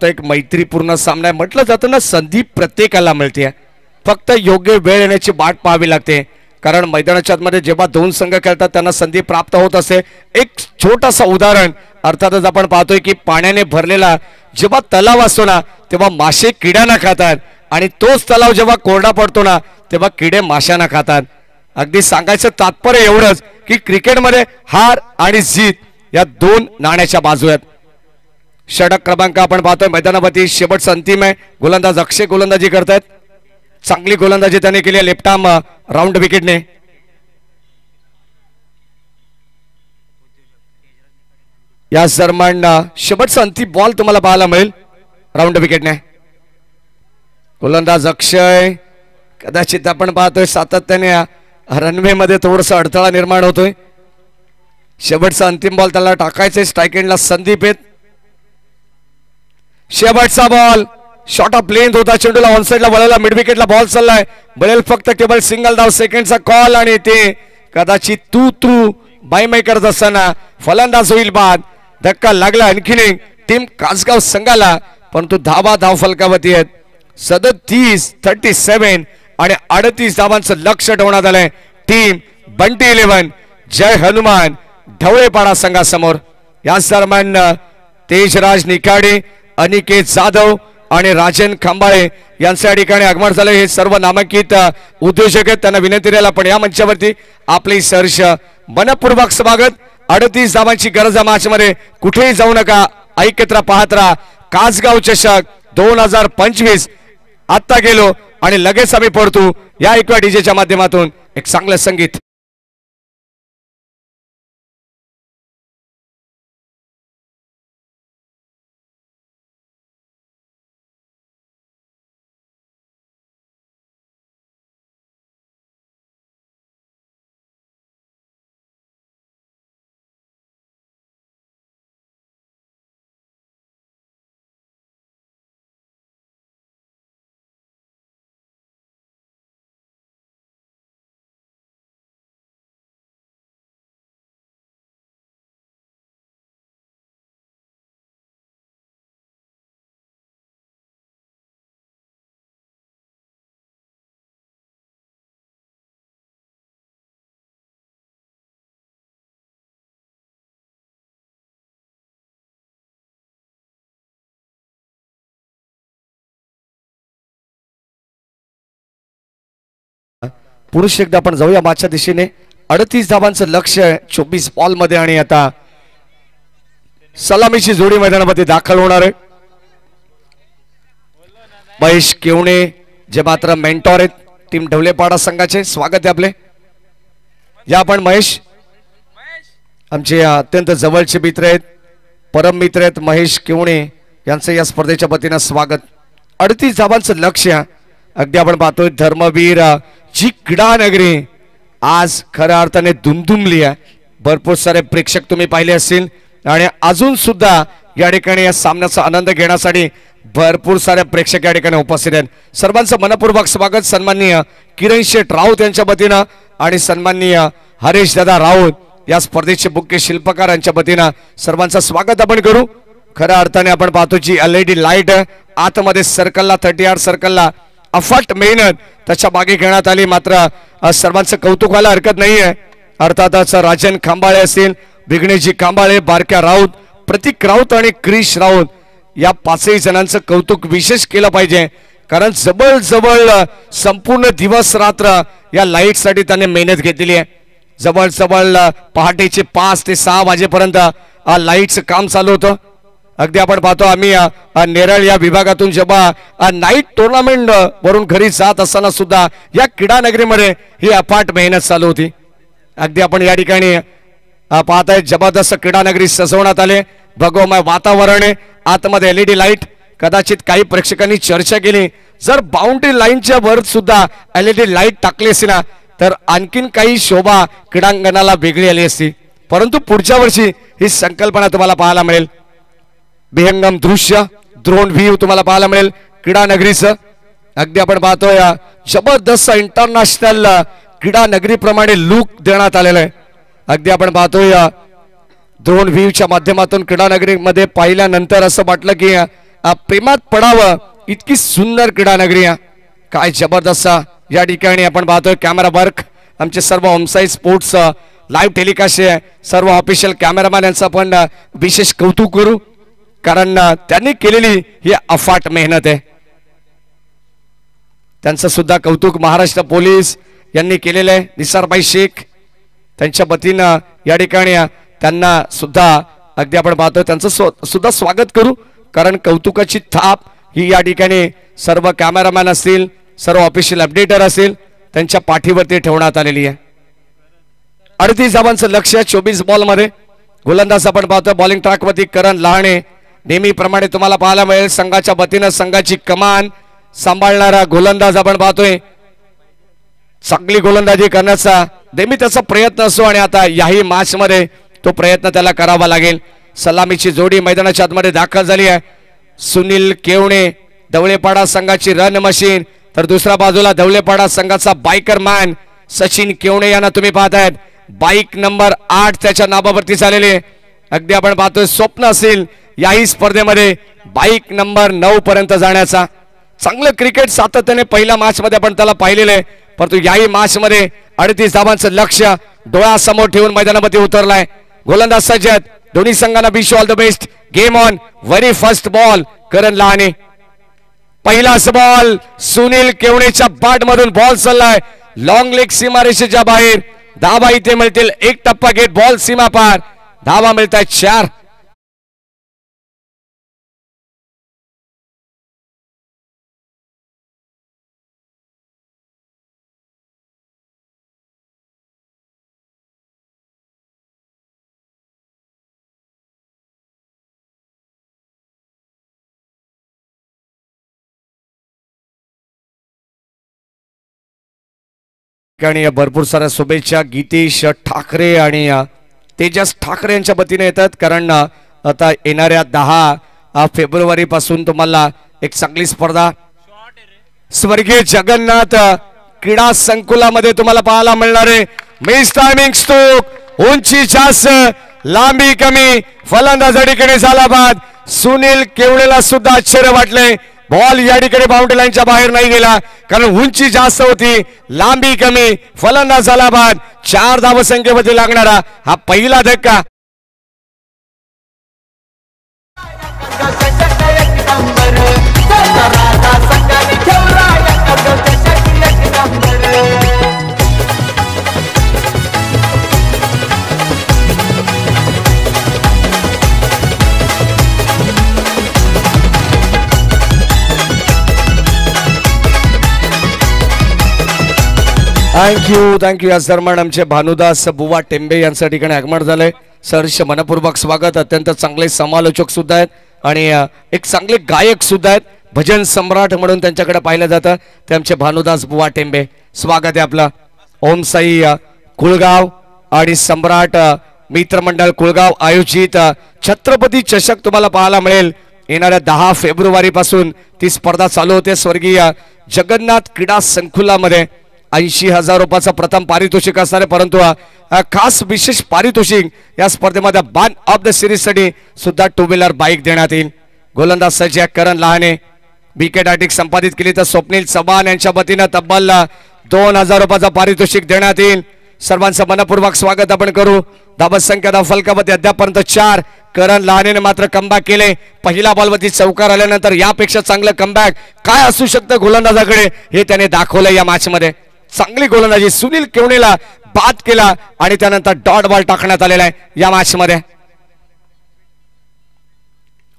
एक मैत्रीपूर्ण सामना आहे. म्हटलं जातं ना, संधी प्रत्येकाला मिळते, फक्त योग्य वेळ येण्याची वाट पाहावी लागते. कारण मैदानाच्या आतमध्ये जेव्हा 2 संघ खेळतात त्यांना संधी प्राप्त होत असते. एक छोटासा उदाहरण अर्थातच आपण पाहतोय की पाण्याने भरलेला जेव्हा तलाव असतो ना, तेव्हा मासे किड्यांना खातात, आणि तोच तलाव जेव्हा कोरडा पडतो ना, तेव्हा किडे माशांना खातात. अगदी सांगायचं तात्पर्य एवढंच की क्रिकेटमध्ये हार आणि जीत या 2 नाण्याच्या बाजू आहेत. षटक क्रमांक आपण पाहतोय मैदानावरती. शेवटचा अंतिम आहे. गोलंदाज अक्षय गोलंदाजी करतायत. चांगली गोलंदाजी त्याने केली लेफ्ट आर्म राऊंड विकेटने. या दरम्यान शेवटचा अंतिम बॉल तुम्हाला पाहायला मिळेल राऊंड विकेटने. गोलंदाज अक्षय, कदाचित आपण पाहतोय सातत्याने रनवे मध्ये थोडासा अडथळा निर्माण होतोय. शेवटचा अंतिम बॉल त्याला टाकायचे. स्ट्राईक एंडला संदीप आहेत. शेवटचा बॉल शॉट ऑफ लेंथ होता. चेंडूला ऑन साइडला वळवला. मिड विकेटला बॉल चाललाय. मिळेल फक्त केवळ सिंगल धाव. सेकंडचा कॉल आणि ते कदाचित तू बाय माय करत असताना फलंदाज होईल बाद. धक्का लागला आणखीन एक टीम कासगाव संघाला, परंतु धाव फलकावती आहेत. 37 आणि 38 धावांचं लक्ष ठेवण्यात आलंय टीम बंटी 11 जय हनुमान ढवळेपाडा संघासमोर. याच दरम्यान तेजराज निखाडे, अनिकेत जाधव आणि राजन खंबाळे यांच्या ठिकाणी आगमन झाले. हे सर्व नामांकित उद्योजक आहेत. त्यांना विनंती राहिला पण या मंचावरती आपले सहर्ष मनपूर्वक स्वागत. 38 धावांची गरज आहे मॅच मध्ये. कुठेही जाऊ नका, ऐकत राहा, पाहत राहा. कासगाव चषक 2025 आता गेलो आणि लगेच आम्ही पडतो या एकवा डीजेच्या माध्यमातून एक चांगलं संगीत. पुरुष एकदा आपण जाऊया मागच्या दिशेने. 38 धावांचं लक्ष्य आहे 24 बॉल मध्ये आणि आता सलामीची जोडी मैदानामध्ये दाखल होणार आहे. महेश केवणे जे मात्र मेंटॉर आहेत टीम ढवलेपाडा संघाचे, स्वागत आहे आपले. या आपण महेश आमचे अत्यंत जवळचे मित्र आहेत, परम मित्र आहेत महेश केवणे यांचं या स्पर्धेच्या वतीनं स्वागत. 38 धावांचं लक्ष्य. अगदी आपण पाहतोय धर्मवीर जी क्रीडा नगरी आज खऱ्या अर्थाने दुमदुमली आहे. भरपूर सारे प्रेक्षक तुम्ही पाहिले असतील आणि अजून सुद्धा या ठिकाणी या सामन्याचा आनंद घेण्यासाठी भरपूर सारे प्रेक्षक या ठिकाणी उपस्थित आहेत. सर्वांचं मनपूर्वक स्वागत सन्माननीय किरण शेठ राऊत यांच्या वतीनं आणि सन्माननीय हरीश दादा राऊत या स्पर्धेचे मुख्य शिल्पकार यांच्या वतीनं सर्वांचं स्वागत आपण करू. खऱ्या अर्थाने आपण पाहतो जी LED लाईट आतमध्ये सर्कलला 38 सर्कलला अफाट मेहनत त्याच्या मागे घेण्यात आली. मात्र सर्वांचं कौतुक व्हायला हरकत नाहीये. अर्थातच राजन खांबाळे असतील, विघ्नेशजी खांबाळे, बारक्या राऊत, प्रतीक राऊत आणि क्रिश राऊत या 5ही जणांचं कौतुक विशेष केलं पाहिजे. कारण जवळ संपूर्ण दिवस रात्र या लाईट साठी त्यांनी मेहनत घेतलेली आहे. जवळ पहाटेचे 5 ते 6 वाजेपर्यंत लाईटचं काम चालू होतं. अगदी आपण पाहतो आम्ही नेरळ या विभागातून जेव्हा नाईट टुर्नामेंट वरून घरी जात असताना सुद्धा या क्रीडा नगरीमध्ये ही अफाट मेहनत चालू होती. अगदी आपण या ठिकाणी पाहताय जबरदस्त क्रीडा नगरी सजवण्यात आले, भगवमय वातावरण आहे, आतमध्ये LED लाईट. कदाचित काही प्रेक्षकांनी चर्चा केली जर बाउंड्री लाईनच्या वर सुद्धा LED लाईट टाकली असती ना तर आणखीन काही शोभा क्रीडांगणाला वेगळी आली असती. परंतु पुढच्या वर्षी ही संकल्पना तुम्हाला पाहायला मिळेल. विहंगम दृश्य ड्रोन व्ह्यू तुम्हाला पाहायला मिळेल क्रीडा नगरीचं. अगदी आपण पाहतोय जबरदस्त इंटरनॅशनल क्रीडा नगरीप्रमाणे लुक देण्यात आलेलं आहे. अगदी आपण पाहतोय ड्रोन व्ह्यूच्या माध्यमातून क्रीडा नगरीमध्ये पाहिल्यानंतर असं वाटलं की प्रेमात पडावं, इतकी सुंदर क्रीडा नगरी. काय जबरदस्त या ठिकाणी आपण पाहतोय कॅमेरा वर्क. आमचे सर्व होमसाईड स्पोर्ट्स लाईव्ह टेलिकास्ट सर्व ऑफिशियल कॅमेरामॅन यांचं आपण विशेष कौतुक करू कारण त्यांनी केलेली ही अफाट मेहनत आहे. त्यांचं सुद्धा कौतुक महाराष्ट्र पोलीस यांनी केलेलं आहे. निसारबाई शेख त्यांच्या वतीनं या ठिकाणी त्यांना सुद्धा अगदी आपण पाहतोय त्यांचं सुद्धा स्वागत करू कारण कौतुकाची थाप ही या ठिकाणी सर्व कॅमेरामॅन असतील, सर्व ऑफिशियल अपडेटर असतील त्यांच्या पाठीवरती ठेवण्यात आलेली आहे. 38 धावांचं लक्ष्य 24 बॉल मध्ये. गोलंदाज आपण पाहतोय बॉलिंग ट्रॅक वरती करण लहाणे. नेहमीप्रमाणे तुम्हाला पाहायला मिळेल संघाच्या वतीनं संघाची कमान सांभाळणारा गोलंदाज आपण पाहतोय. चांगली गोलंदाजी करण्याचा नेहमी त्याचा प्रयत्न असतो आणि आता याही मॅच मध्ये तो प्रयत्न त्याला करावा लागेल. सलामीची जोडी मैदानाच्या आतमध्ये दाखल झाली आहे. सुनील केवणे ढवळेपाडा संघाची रन मशीन तर दुसऱ्या बाजूला ढवळेपाडा संघाचा बायकर मॅन सचिन केवणे यांना तुम्ही पाहतायत. बाईक नंबर 8 त्याच्या नावावरती झालेले. अगदी आपण पाहतोय स्वप्न असेल याही स्पर्धेमध्ये बाईक नंबर 9 पर्यंत जाण्याचा. चांगलं क्रिकेट सातत्याने पहिल्या मॅच मध्ये आपण त्याला पाहिलेलं आहे परंतु याही मॅच मध्ये 38 धावांचं लक्ष्य डोळ्यासमोर ठेवून मैदानामध्ये उतरलाय. गोलंदाज सज्जद. दोन्ही संघांना wish all the best. Game on. Very first ball Karan Lahane. पहिलाच बॉल सुनील केवणेच्या बॅट मधून बॉल चाललाय लॉंग लेग सीमारेषेच्या बाहेर. धावा इथे मिळतील. एक टप्पा घेत बॉल सीमा पार. धावा मिळतात 4. भरपूर साऱ्या शुभेच्छा गीतेश ठाकरे आणि तेजस ठाकरे यांच्या वतीने येतात कारण आता येणाऱ्या 10 फेब्रुवारी पासून तुम्हाला एक चांगली स्पर्धा स्वर्गीय जगन्नाथ क्रीडा संकुलामध्ये तुम्हाला पाहायला मिळणार आहे. मिस टायमिंग स्ट्रोक, उंची जास्त, लांबी कमी, फलंदाजीकडे झाला बाद. सुनील केवळेला सुद्धा आश्चर्य वाटले. बॉल या ठिकाणी बाउंड्री लाईनच्या बाहेर नाही गेला कारण उंची जास्त होती, लांबी कमी, फलंदाज झाला बाद. 4 धावसंख्येमध्ये लागणारा हा पहिला धक्का. थँक्यू या सन्मान आमचे भानुदास बुवा टेंबे यांच्या ठिकाणी आगमन झालंय. सहर्ष मनपूर्वक स्वागत. अत्यंत चांगले समालोचक सुद्धा आहेत आणि एक चांगले गायक सुद्धा आहेत. भजन सम्राट म्हणून त्यांच्याकडे पाहिलं जातं ते आमचे भानुदास बुवा टेंबे. स्वागत आहे आपलं. ओम साई कुळगाव आणि सम्राट मित्रमंडळ कुळगाव आयोजित छत्रपती चषक तुम्हाला पाहायला मिळेल. येणाऱ्या 10 फेब्रुवारी पासून ती स्पर्धा चालू होते. स्वर्गीय जगन्नाथ क्रीडा संकुलामध्ये 80,000 रुपयाचं प्रथम पारितोषिक असणार आहे. परंतु खास विशेष पारितोषिक या स्पर्धेमध्ये मॅन ऑफ द सिरीज साठी सुद्धा 2 व्हीलर बाईक देण्यात येईल. गोलंदाज सज्ज करण लहाने विकेट हार्दिक संपादित केली तर स्वप्नील चव्हाण यांच्या वतीनं तब्बल 2,000 रुपयाचं पारितोषिक देण्यात येईल. सर्वांचं मनपूर्वक स्वागत आपण करू. धाबत संख्या फलकावरती अद्यापर्यंत 4. करण लहानेने मात्र कमबॅक केले. पहिला बॉलवरती चौकार आल्यानंतर यापेक्षा चांगलं कमबॅक काय असू शकतं गोलंदाजाकडे हे त्याने दाखवलं या मॅच मध्ये. चांगली गोलंदाजी सुनील केवणेला बाद केला आणि त्यानंतर डॉट बॉल टाकण्यात आलेला आहे या मॅच मध्ये.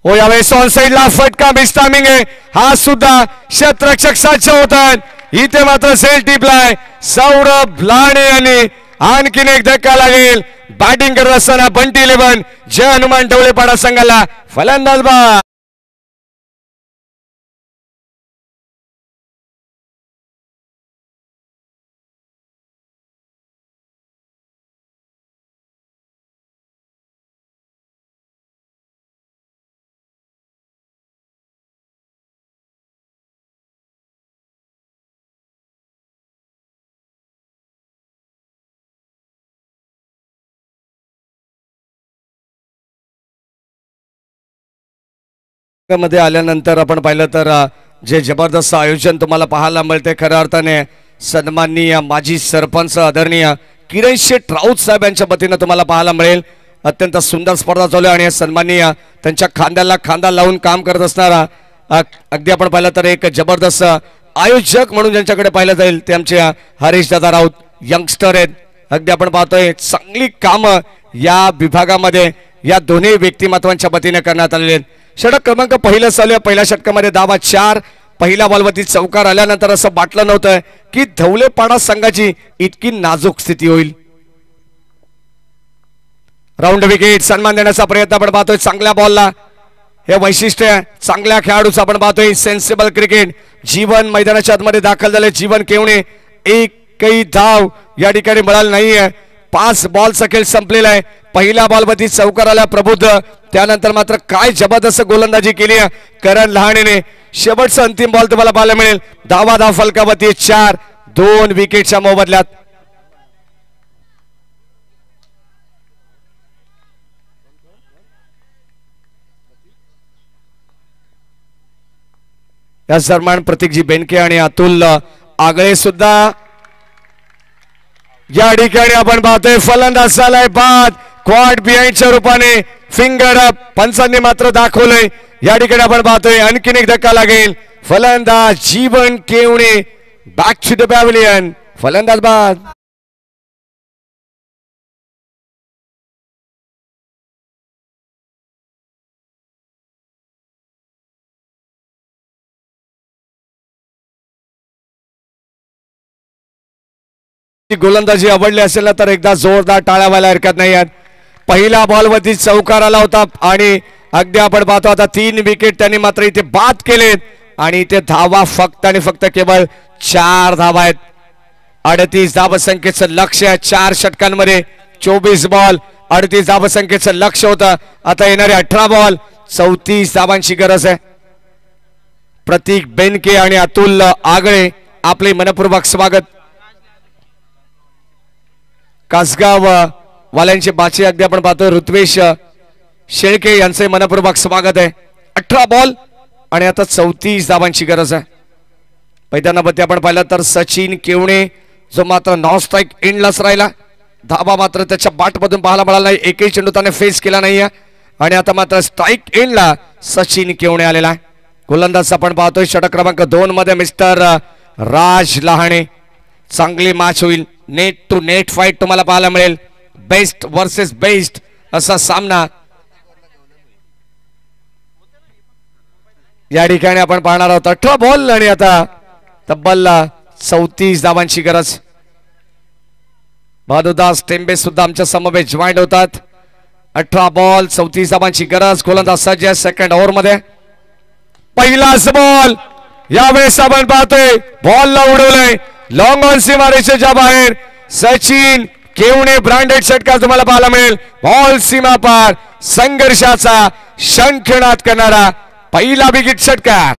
हो यावेळेस ऑन साइडला फटका मिस टायमिंग आहे. हा सुद्धा क्षेत्ररक्षक साध्य होत आहेत. इथे मात्र सेल टिपलाय सौरभ लाणे यांनी. आणखीन एक धक्का लागेल. बॅटिंग करत असताना बंटी 11 जय हनुमान ढवळेपाडा संघाला फलंदाज बाद. मध्ये आल्यानंतर आपण पाहिलं तर जे जबरदस्त आयोजन तुम्हाला पाहायला मिळते. खऱ्या अर्थाने सन्माननीय माजी सरपंच आदरणीय किरण शेठ राऊत साहेब यांच्या वतीनं तुम्हाला पाहायला मिळेल. अत्यंत सुंदर स्पर्धा चालू आहे आणि सन्माननीय त्यांच्या खांद्याला खांदा लावून काम करत असणारा अगदी आपण पाहिलं तर एक जबरदस्त आयोजक म्हणून ज्यांच्याकडे पाहिलं जाईल ते आमचे हरीश दादा राऊत यंगस्टर आहेत. अगदी आपण पाहतोय चांगली कामं या विभागामध्ये या दोन्ही व्यक्तिमत्वांच्या वतीने करण्यात आलेले आहेत. षटक क्रमांक पहिलं चालू आहे. पहिल्या षटकामध्ये धावा 4. पहिल्या बॉलवरती चौकार आल्यानंतर असं वाटलं नव्हतं की धवलेपाडा संघाची इतकी नाजूक स्थिती होईल. राऊंड विकेट सन्मान देण्याचा प्रयत्न आपण पाहतोय. चांगल्या बॉलला हे वैशिष्ट्य चांगल्या खेळाडूचं आपण पाहतोय. Sensible cricket. जीवन मैदानाच्या आतमध्ये दाखल झाले. जीवन केवणे एकही धाव या ठिकाणी मिळाली नाहीये. 5 बॉलचा खेळ संपलेला आहे. पहिल्या बॉलवरती चौकार आला प्रबुद्ध. त्यानंतर मात्र काय जबरदस्त गोलंदाजी केली करण लहानेने. शेवटचा अंतिम बॉल तुम्हाला पाहायला मिळेल. धाव फलकावरती 4. 2 विकेटच्या मोबदल्यात. या सन्मान प्रतीकजी बेनके आणि अतुल आगळे सुद्धा या ठिकाणी आपण पाहतोय. फलंदाज झालाय बाद. क्वाड बिहाइंडच्या रूपाने फिंगर अप पंचांनी मात्र दाखवलंय. या ठिकाणी आपण पाहतोय आणखीन एक धक्का लागेल. फलंदाज जीवन केवणे बॅक टू द पॅव्हिलियन. फलंदाज बाद. गोलंदाजी आवडली असेल ना तर एकदा जोरदार टाळ्या व्हायला हरकत नाही आहेत. पहिल्या बॉलवरती चौकार आला होता आणि अगदी आपण पाहतो आता 3 विकेट त्यांनी मात्र इथे बाद केलेत आणि इथे धावा फक्त आणि फक्त केवळ 4 धावा आहेत. 38 धावसंख्येचं लक्ष आहे 4 षटकांमध्ये. 24 बॉल 38 धावसंख्येचं लक्ष होतं. आता येणारे 18 बॉल 34 धावांची गरज आहे. प्रतीक बेनके आणि अतुल आगळे आपले मनपूर्वक स्वागत. कासगाव वाल्यांचे बाचे अगदी आपण पाहतोय ऋत्वेश शेळके यांचे मनपूर्वक स्वागत आहे. 18 बॉल आणि आता 34 धावांची गरज आहे. मैदानामध्ये आपण पाहिलं तर सचिन केवणे जो मात्र नॉन स्ट्राईक एंडलाच राहिला. धावा मात्र त्याच्या बॅटमधून पाहायला मिळाला नाही. एकही चेंडू त्याने फेस केला नाहीये आणि आता मात्र स्ट्राईक एंडला सचिन केवणे आलेला आहे. गोलंदाज आपण पाहतोय षटक क्रमांक 2 मध्ये मिस्टर राज लहाणे. चांगली मॅच होईल. नेट टू नेट फाईट तुम्हाला पाहायला मिळेल. बेस्ट वर्सेस बेस्ट असा सामना या ठिकाणी आपण पाहणार आहोत. 18 बॉल आणि आता तब्बल 34 धावांची गरज. भानुदास टेंबे सुद्धा आमच्या समवेत जॉईंट होतात. 18 बॉल 34 धावांची गरज. गोलंदाज सज्ज आहे सेकंड ओव्हर मध्ये. पहिलाच बॉल यावेळेस आपण पाहतोय बॉलला उडवलंय लॉंग ऑन सीमारेषेच्या बाहेर. सचिन केवणे ब्रँडेड षटकार तुम्हाला पाहायला मिळेल. बॉल सीमा पार संघर्षाचा शंखनाद करणारा पहिला विकेट षटकार.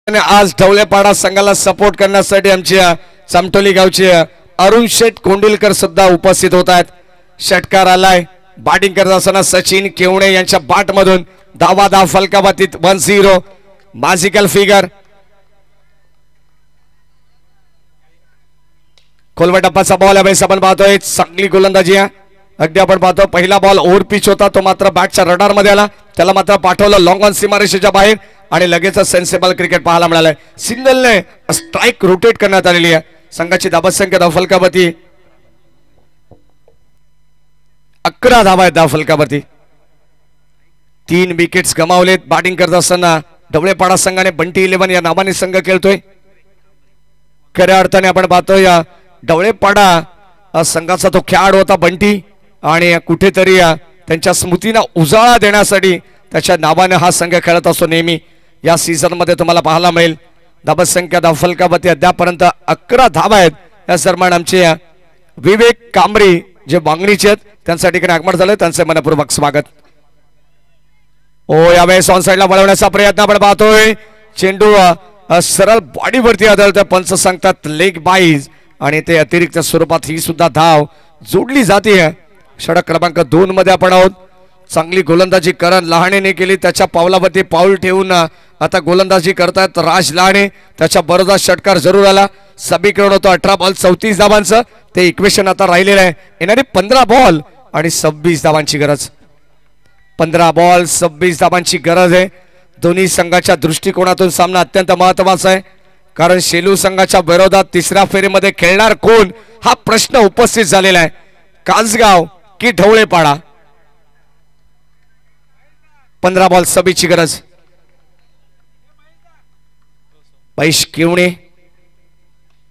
आज ढवळेपाडा संघाला सपोर्ट करण्यासाठी आमच्या चामटोली गावचे अरुण शेठ कोंडिलकर सुद्धा उपस्थित होत आहेत. षटकार आलाय. बॅटिंग करत असताना सचिन केवणे यांच्या बॅट मधून धाव फलकाबातीत 1-0 मॅजिकल फिगर. खोलवा टप्प्याचा बॉल यावेळेस आपण पाहतोय. चांगली गोलंदाजी आहे. अगदी आपण पाहतो पहिला बॉल ओव्हर पिच होता तो मात्र बॅटच्या रडार मध्ये आला. त्याला मात्र पाठवलं लॉंग ऑन सीमारेषेच्या बाहेर आणि लगेच सेन्सेबल क्रिकेट पाहायला मिळालंय. सिंगलने स्ट्राईक रोटेट करण्यात आलेली आहे. संघाची धावसंख्या धाव फलकावरती 11 धावा आहेत. धाव फलकावरती 3 विकेट्स गमावलेत. बॅटिंग करत असताना ढवळेपाडा संघाने बंटी 11 या नावाने संघ खेळतोय. खऱ्या अर्थाने आपण पाहतोय या ढवळेपाडा संघाचा तो खेळाडू होता बंटी आणि कुठेतरी त्यांच्या स्मृतींना उजाळा देण्यासाठी त्याच्या नावाने हा संघ खेळत असतो नेहमी. या सीझन मध्ये तुम्हाला पाहायला मिळेल धावसंख्या धाव फलकावरती अद्यापर्यंत 11 धावा आहेत. या दरम्यान आमचे विवेक कांबरी जे वांगणीचे आहेत त्यांच्या ठिकाणी आगमन झालं. त्यांचे मनपूर्वक स्वागत. यावेळेस ऑन साइडला वळवण्याचा प्रयत्न आपण पाहतोय. चेंडू सरळ बॉडीवरती आदळतं. पंच सांगतात लेग बाईज आणि ते अतिरिक्त स्वरूपात ही सुद्धा धाव जोडली जाते. षटक क्रमांक 2 मध्ये आपण आहोत. चांगली गोलंदाजी करण लहाणेने केली. त्याच्या पावलावरती पाऊल ठेवून आता गोलंदाजी करतायत राज लहाणे. त्याच्या बरोबर षटकार जरूर आला. समीकरण होतं 18 बॉल 34 धावांचं. ते इक्वेशन आता राहिलेलं आहे. येणारी 15 बॉल आणि 26 धावांची गरज. 15 बॉल 26 धावांची गरज आहे. दोन्ही संघाच्या दृष्टिकोनातून सामना अत्यंत महत्वाचा आहे. कारण शेलू संघाच्या विरोधात तिसऱ्या फेरीमध्ये खेळणार कोण हा प्रश्न उपस्थित झालेला आहे. कासगाव की ढवळेपाडा. 15 बॉल 26 ची गरज. पैश केवणे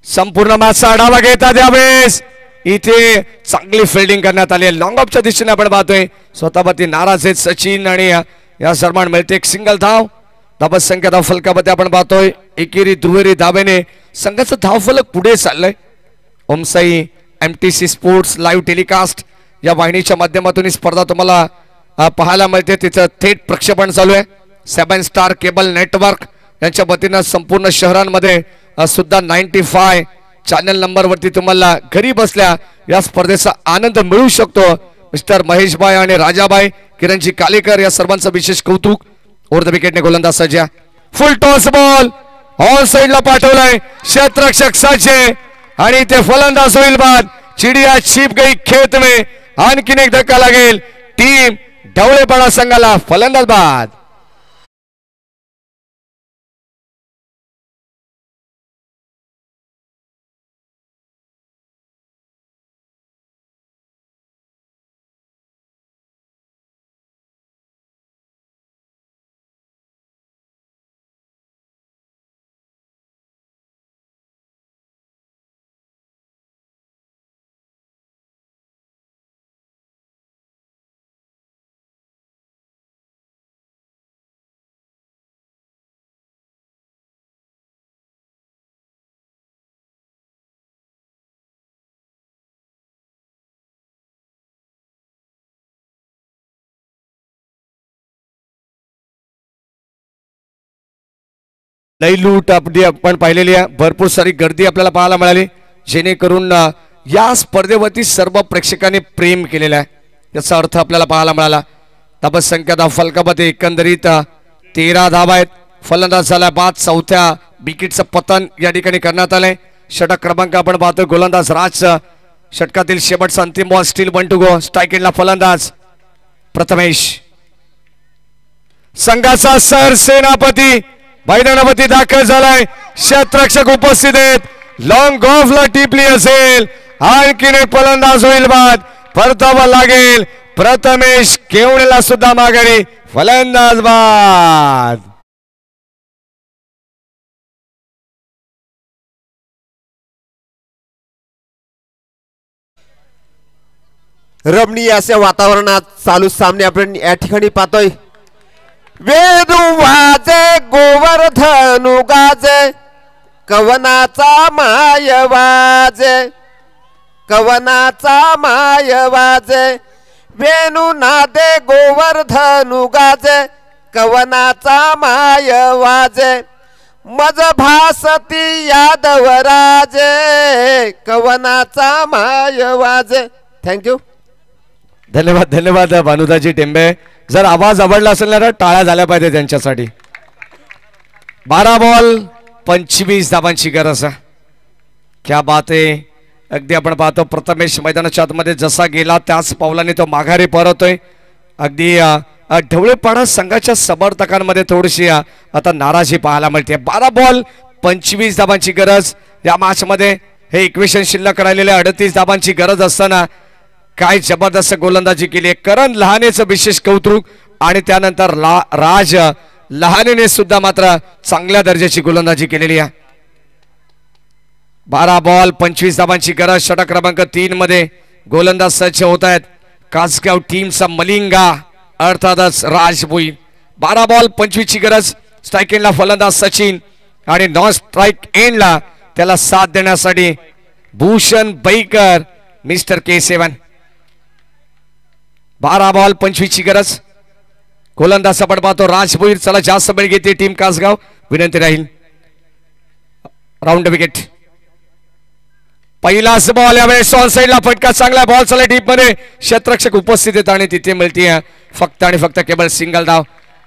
संपूर्ण मॅचचा आढावा घेतात. यावेळेस इथे चांगली फिल्डिंग करण्यात आली. लॉंग ऑफच्या दिशेने आपण पाहतोय स्वतःवरती नाराज आहेत सचिन आणि या दरम्यान मिळते एक सिंगल धाव. धावसंख्या धाव फलकामध्ये आपण पाहतोय एकेरी दुहेरी धावेने संघाचं धावफलक पुढे चाललंय. Om Sai MTC sports live telecast या वाहिनीच्या माध्यमातून ही स्पर्धा तुम्हाला पाहायला मिळते. तिचं थेट प्रक्षेपण चालू आहे. 7 स्टार केबल नेटवर्क यांच्या वतीनं संपूर्ण शहरांमध्ये सुद्धा 95 चॅनल नंबरवरती तुम्हाला घरी बसल्या या स्पर्धेचा आनंद मिळू शकतो. मिस्टर महेशभाई आणि राजाबाई किरणजी कालेकर या सर्वांचं विशेष कौतुक. ओव्हर द विकेटने गोलंदाज सज्ज. फुल टॉस बॉल ऑन साइडला पाठवलाय. क्षेत्ररक्षक सज्ज आणि ते फलंदाज होईल बाद. चिडिया छिप गई खेत में. आणखीन एक धक्का लागेल. टीम ढवळेपाडा संघाला फलंदाज बाद. लई लूट आपण पाहिलेली आहे. भरपूर सारी गर्दी आपल्याला पाहायला मिळाली जेणेकरून या स्पर्धेवरती सर्व प्रेक्षकांनी प्रेम केलेलं आहे. याचा अर्थ आपल्याला पाहायला मिळाला. धावसंख्या धाव फलकामध्ये एकंदरीत 13 धावा आहेत. फलंदाज झाला बाद. चौथ्या विकेटचं पतन या ठिकाणी करण्यात आलंय. षटक क्रमांक आपण पाहतोय गोलंदाज राज. षटकातील शेवटचा अंतिम ball steel 1 to go. Strike एंडला फलंदाज प्रथमेश. संघाचा सर सेनापती मैदानावरती दाखल झालाय. क्षेत्ररक्षक उपस्थित आहेत. लॉंग ऑफला टिपली असेल. आणखीन एक फलंदाज होईल बाद. परतावा लागेल. प्रथमेश केवणेला सुद्धा माघारी फलंदाज बाद. रमणीय अशा वातावरणात चालू सामने आपण या ठिकाणी पाहतोय. वेदू वाजे गोवर्धनु गाजे कवनाचा माय वाजे कवनाचा माय वाजे वेणू नादे गोवर्धनु गाजे कवनाचा माय वाजे मज भासती यादवराजे कवनाचा माय वाजे. थँक्यू. धन्यवाद धन्यवाद भानुदाजी टेंबे. जर आवाज आवडला असेल ना टाळ्या झाल्या पाहिजे त्यांच्यासाठी. 12 बॉल 25 धावांची गरज आहे. क्या बात आहे. अगदी आपण पाहतो प्रथमेश मैदानाच्या आतमध्ये जसा गेला त्याच पावलाने तो माघारी परतोय. अगदी ढवळेपाडा संघाच्या समर्थकांमध्ये थोडीशी आता नाराजी पाहायला मिळते. 12 बॉल 25 धावांची गरज या मॅच मध्ये. हे इक्वेशन शिल्लक राहिलेले 38 धावांची गरज असताना काय जबरदस्त गोलंदाजी केली. करण लहानेचं विशेष कौतुक आणि त्यानंतर राज लहानेने सुद्धा मात्र चांगल्या दर्जाची गोलंदाजी केलेली आहे. 12 बॉल 25 धावांची गरज. षटक क्रमांक 3 मध्ये गोलंदाज सज्ज होत आहेत. कासगाव टीमचा मलिंगा अर्थातच राज भोईर. 12 बॉल 25 ची गरज. स्ट्राईक एंडला फलंदाज सचिन आणि नॉन स्ट्राईक एंडला त्याला साथ देण्यासाठी Bhushan Baker mister K7. 12 ball 25 ची गरज. गोलंदाज आपण पाहतो राज भोईर. चला जास्त वेळ घेते टीम कासगाव. विनंती राहील राऊंड विकेट. पहिलाच बॉल यावेळेस ऑन साइडला फटका चांगला बॉल चला डीप मध्ये. क्षेत्ररक्षक उपस्थित आहेत आणि तिथे मिळते फक्त आणि फक्त केवळ सिंगल धाव.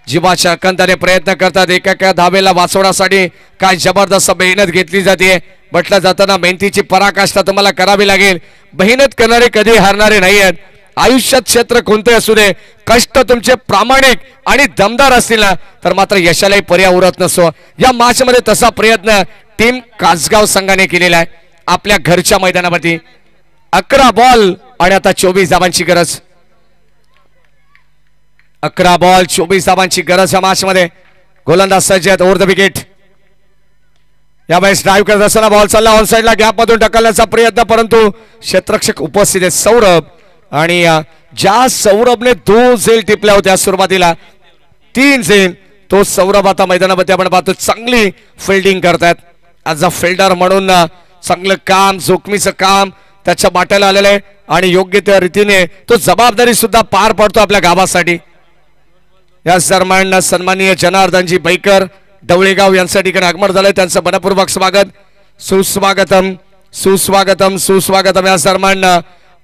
जीवाच्या कंदाने प्रयत्न करतात एका धावेला वाचवण्यासाठी. काय जबरदस्त मेहनत घेतली जाते. म्हटलं जाताना मेहनतीची पराकाष्ठा तुम्हाला करावी लागेल. मेहनत करणारे कधी हारणारे नाही आहेत. आयुष्यात क्षेत्र कोणते असू दे कष्ट तुमचे प्रामाणिक आणि दमदार असतील ना तर मात्र यशालाही पर्याय उरत नसतो. या मॅच मध्ये तसा प्रयत्न टीम कासगाव संघाने केलेला आहे आपल्या घरच्या मैदानावरती. 11 बॉल आणि आता 24 धावांची गरज. 11 बॉल 24 धावांची गरज या मॅच मध्ये. गोलंदाज सज्ज आहेत. Over the wicket. यावेळेस ड्राईव्ह करत असताना बॉल चालला ऑन साइडला गॅप मधून ढकलण्याचा प्रयत्न परंतु क्षेत्ररक्षक उपस्थित आहेत सौरभ. आणि ज्या सौरभने 2 झेल टिपल्या होत्या सुरुवातीला 3 झेल तो सौरभ आता मैदानामध्ये आपण पाहतो चांगली फिल्डिंग करतात. ॲज अ फिल्डर म्हणून चांगलं काम जोखमीचं काम त्याच्या वाट्याला आलेलं आहे आणि योग्य त्या रीतीने तो जबाबदारी सुद्धा पार पडतो आपल्या गावासाठी. या दरम्यान सन्माननीय जनार्दनजी बैकर ढवळेगाव यांच्या ठिकाणी आगमन झालंय. त्यांचं मनपूर्वक स्वागत. सुस्वागतम सुस्वागतम सुस्वागतम. या दरम्यान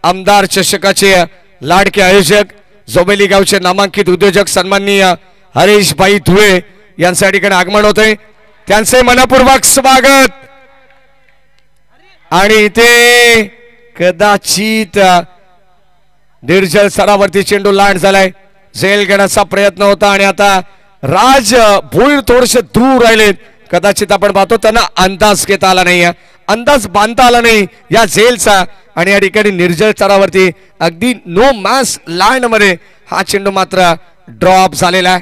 आमदार चषकाचे लाडके आयोजक जोबेली गावचे नामांकित उद्योजक सन्माननीय हरीश भाई धुळे यांच्या ठिकाणी आगमन होते. त्यांचे मनपूर्वक स्वागत. आणि इथे कदाचित निर्जल सरावरती चेंडू लांड झालाय. झेल घेण्याचा प्रयत्न होता आणि आता राज भोईर थोडेसे दूर राहिलेत. कदाचित आपण पाहतो त्यांना अंदाज घेता आला नाही. अंदाज बांधता आला नाही या झेलचा आणि या ठिकाणी निर्जल चरावरती अगदी नो मॅच लँड मध्ये हा चेंडू मात्र ड्रॉप झालेला आहे.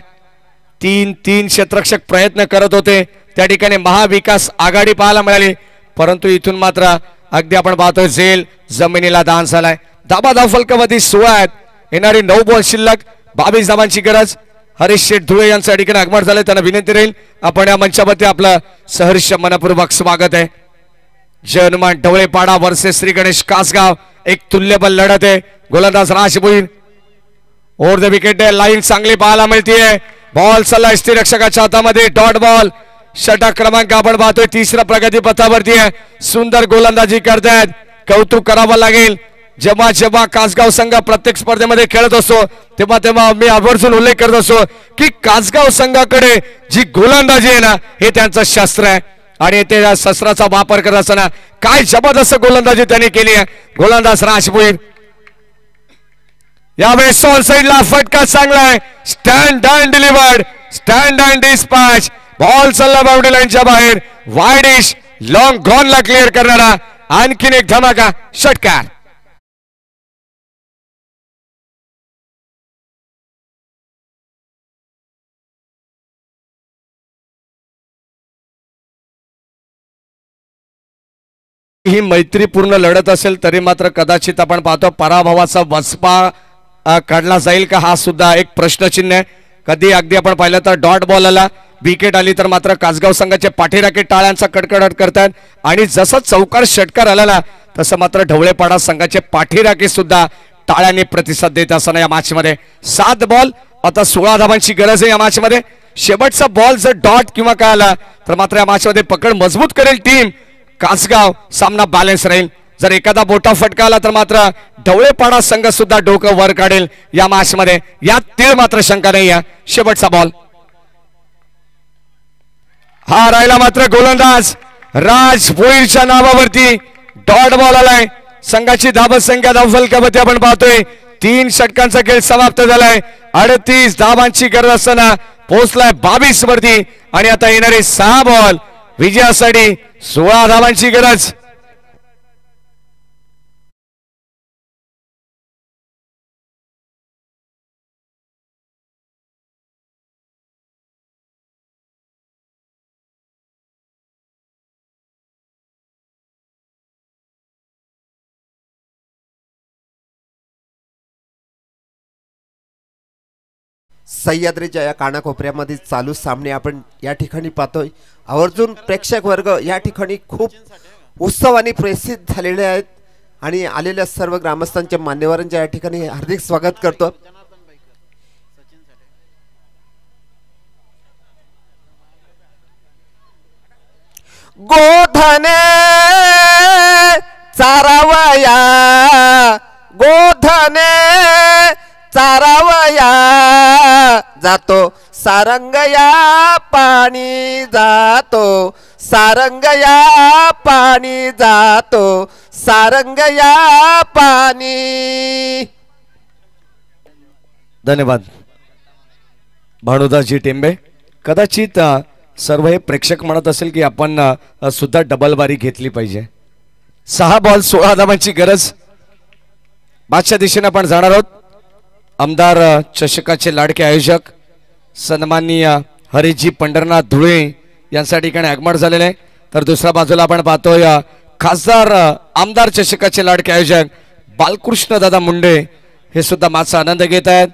3 क्षेत्ररक्षक प्रयत्न करत होते. त्या ठिकाणी महाविकास आघाडी पाहायला मिळाली परंतु इथून मात्र अगदी आपण पाहतोय झेल जमिनीला दान झालाय. धाव फलकावधी 16 आहेत. येणारी 9 बॉल शिल्लक. 22 धावांची गरज. हरीश शेठ धुळे यांच्या ठिकाणी आगमन झाले. त्यांना विनंती राहील आपण या मंचावरती आपलं सहर्ष मनपूर्वक स्वागत आहे. जयनुमान ढवळेपाडा वर्सेस श्री गणेश कासगाव एक तुल्यबल लढत आहे. गोलंदाज Raj Bhoir. Over the wicket. Line चांगली पाहायला मिळतीये. बॉल चालला यष्टीरक्षकाच्या हातामध्ये. Dot ball. षटक क्रमांक आपण पाहतोय 3रा प्रगती पथावरती आहे. सुंदर गोलंदाजी करतायत. कौतुक करावं लागेल. जेव्हा जेव्हा कासगाव संघ प्रत्येक स्पर्धेमध्ये खेळत असतो तेव्हा तेव्हा मी आवर्जून उल्लेख करत असतो की कासगाव संघाकडे जी गोलंदाजी आहे ना हे त्यांचं शस्त्र आहे आणि ते शस्त्राचा वापर करत असताना काय जबरदस्त गोलंदाजी त्यांनी केली आहे. गोलंदाज राज भोईर. यावेळेस ऑन साइडला फटका चांगला आहे. Stand and delivered. Stand and dispatch. Ball चालला बाउंड्री लाईनच्या बाहेर. वाईडिश लॉंग गॉनला क्लिअर करणारा आणखीन एक धमाका षटकार. ही मैत्रीपूर्ण लढत असेल तरी मात्र कदाचित आपण पाहतो पराभवाचा वचपा काढला जाईल का हा सुद्धा एक प्रश्नचिन्ह आहे। कधी अगदी आपण पाहिलं तर डॉट बॉल आला, विकेट आली तर मात्र कासगाव संघाचे पाठीराखे टाळ्यांचा कडकडाट करतात आणि जसं चौकार षटकार आला तसं मात्र ढवळेपाडा संघाचे पाठीराखे सुद्धा टाळ्यांनी प्रतिसाद देत असताना या मॅच मध्ये 7 बॉल आता 16 धावांची गरज आहे या मॅच मध्ये। शेवटचा बॉल जर डॉट किंवा काय आला तर मात्र या मॅच मध्ये पकड मजबूत करेल टीम कासगाव, सामना बॅलन्स राहील। जर एखादा मोठा फटका आला तर मात्र ढवळेपाडा संघ सुद्धा डोकं वर काढेल या मॅच मध्ये, यात तीळ मात्र शंका नाही आहे। शेवटचा बॉल हा राहिला मात्र गोलंदाज राज भोईरच्या नावावरती डॉट बॉल आलाय। संघाची धाव संख्या धावफलकावरती आपण पाहतोय 3 षटकांचा खेळ समाप्त झालाय। 38 धावांची गरज असताना पोहोचलाय 22 वरती आणि आता येणारे 6 बॉल विजयासाठी 16 धावांची गरज। सह्याद्रीच्या या कानाकोपऱ्यामध्ये चालू सामने आपण या ठिकाणी पाहतोय। आवर्जून प्रेक्षक वर्ग या ठिकाणी खूप उत्सवाने प्रेषित झालेले आहेत आणि आलेल्या सर्व ग्रामस्थांच्या मान्यवरांच्या या ठिकाणी हार्दिक स्वागत करतो। गोधने चारावया गोधने चारावया जातो सारंगया पाणी जातो सारंगया पाणी जातो सारंगया पाणी। धन्यवाद भानुदासजी टेंबे। कदाचित सर्व हे प्रेक्षक म्हणत असेल की आपण सुद्धा डबल बारी घेतली पाहिजे। 6 बॉल 16 धावांची गरज। बादच्या दिशेने आपण जाणार आहोत। आमदार चषकाचे लाडके आयोजक सन्माननीय हरिजी पंढरनाथ धुळे यांच्या ठिकाणी आगमन झालेले आहे। तर दुसऱ्या बाजूला आपण पाहतोय खासदार आमदार चषकाचे लाडके आयोजक बालकृष्ण दादा मुंडे हे सुद्धा माझा आनंद घेत आहेत।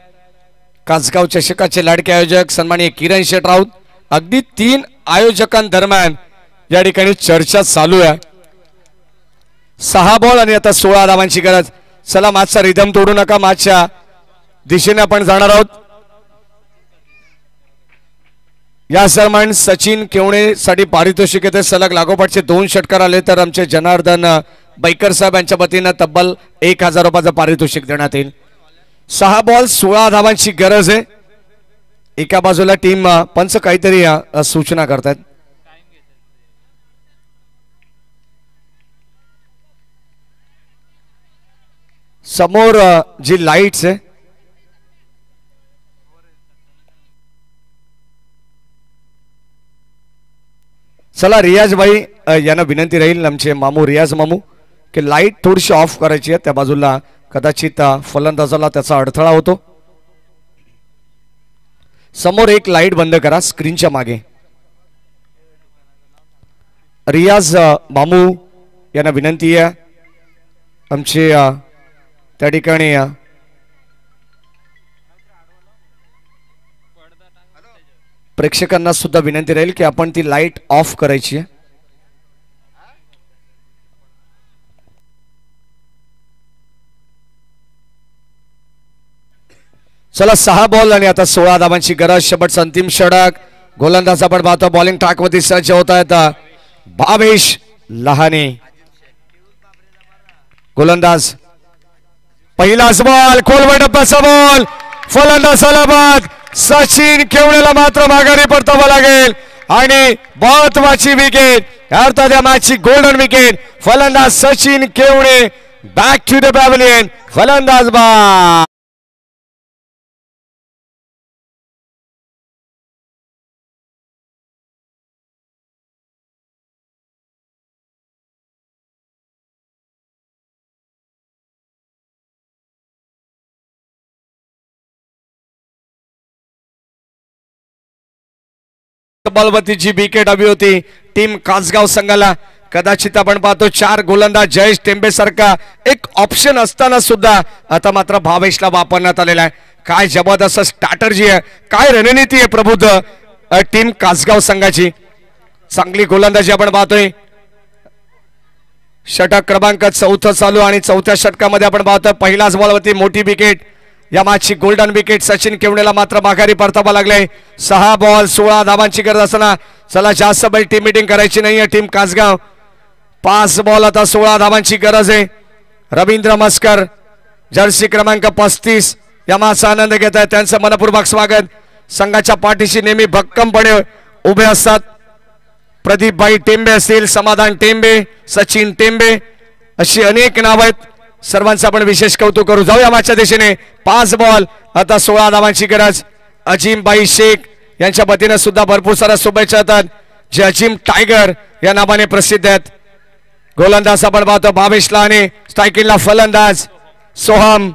कासगाव चषकाचे लाडके आयोजक सन्माननीय किरण शेठ राऊत। अगदी 3 आयोजकांदरम्यान या ठिकाणी चर्चा चालू आहे। 6 बॉल आणि आता 16 धावांची गरज। चला मॅचचा रिदम तोडू नका, मॅचच्या दिशेने आपण जाणार आहोत। या सन्मान सचिन केवणे साठी पारितोषिक येते। सलग लागोपाठचे 2 षटकार आले तर आमचे जनार्दन बैकर साहेब यांच्या वतीने तब्बल 1000 रुपयाचं पारितोषिक देण्यात येईल। 6 बॉल 16 धावांची गरज आहे। एका बाजूला टीम पंच काहीतरी सूचना करतात। समोर जी लाईट्स आहे चला रियाज भाई यांना विनंती राहील आमचे मामू रियाज मामू की लाईट थोडीशी ऑफ करायची आहे। त्या बाजूला कदाचित फलंदाजाला त्याचा अडथळा होतो। समोर एक लाईट बंद करा स्क्रीनच्या मागे। रियाज मामू यांना विनंती आहे आमचे त्या ठिकाणी प्रेक्षकांना सुद्धा विनंती राहील की आपण ती लाईट ऑफ करायची आहे। चला 6 बॉल आणि आता 16 धावांची गरज। शेवटचा अंतिम षटक। गोलंदाज आपण पाहतो बॉलिंग ट्रॅक वरती सज्ज होत आहेत भावेश लहाने। गोलंदाज पहिलाच बॉल खोलवर टप्प्याचा बॉल फलंदाजाला बाद। सचिन केवळेला मात्र माघारी परतावं लागेल आणि महत्वाची विकेट अर्थात या मॅचची गोल्डन विकेट। फलंदाज Sachin Kevale back to the pavilion. फलंदाज बाद। बॉलवरती जी विकेट हवी होती टीम कासगाव संघाला कदाचित आपण पाहतो 4 गोलंदाज जयेश टेंबे सारखा एक ऑप्शन असताना सुद्धा आता मात्र भावेशला वापरण्यात आलेला आहे. काय जबरदस्त स्ट्रॅटर्जी आहे, काय रणनीती आहे प्रबुद्ध टीम कासगाव संघाची. चांगली गोलंदाजी आपण पाहतोय. षटक क्रमांक 4 चालू आणि 4थ्या षटकामध्ये आपण पाहतो पहिल्याच बॉलवरती मोठी विकेट. या मॅचची गोल्डन विकेट सचिन केवणेला मात्र माघारी परतावा लागले. 6 बॉल 16 धावांची गरज असताना चला जास्त वेळ टीम मीटिंग करायची नाहीये टीम कासगाव. 5 बॉल आता 16 धावांची गरज आहे. रवींद्र मस्कर जर्सी क्रमांक 35 या मॅचचा आनंद घेत आहेत. त्यांचं मनपूर्वक स्वागत. संघाच्या पाठीशी नेहमी भक्कमपणे उभे असतात. प्रदीपभाई टेंबे असतील, समाधान टेंबे, सचिन टेंबे अशी अनेक नाव आहेत. सर्वांचं आपण विशेष कौतुक करू. जाऊया मॅचच्या दिशेने. 5 बॉल आता 16 धावांची गरज. अजिमभाई शेख यांच्या वतीने सुद्धा भरपूर साऱ्या शुभेच्छा येतात जे अजिम टायगर या नावाने प्रसिद्ध आहेत. गोलंदाज आपण पाहतो भावेशला आणि स्ट्रायकिंगला फलंदाज सोहम.